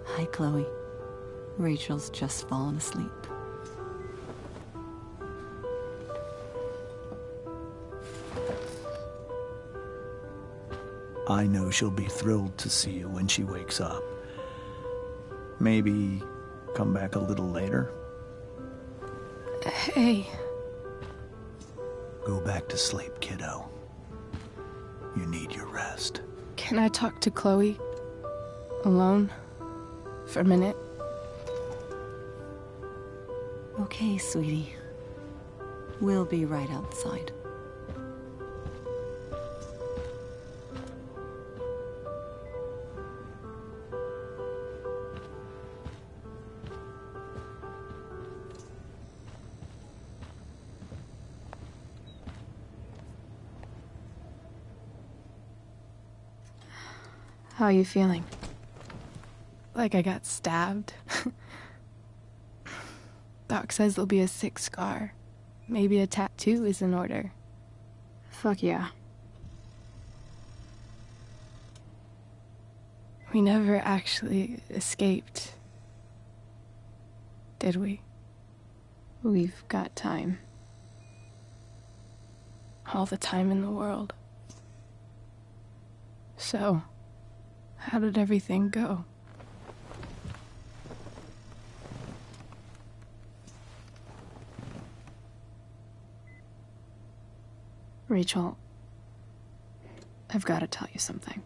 Hi, Chloe. Rachel's just fallen asleep. I know she'll be thrilled to see you when she wakes up. Maybe come back a little later? Hey. Go back to sleep, kiddo. You need your rest. Can I talk to Chloe? Alone? For a minute? Okay, sweetie. We'll be right outside. How are you feeling? Like I got stabbed? Doc says there'll be a sick scar. Maybe a tattoo is in order. Fuck yeah. We never actually escaped, did we? We've got time. All the time in the world. So, how did everything go? Rachel, I've got to tell you something.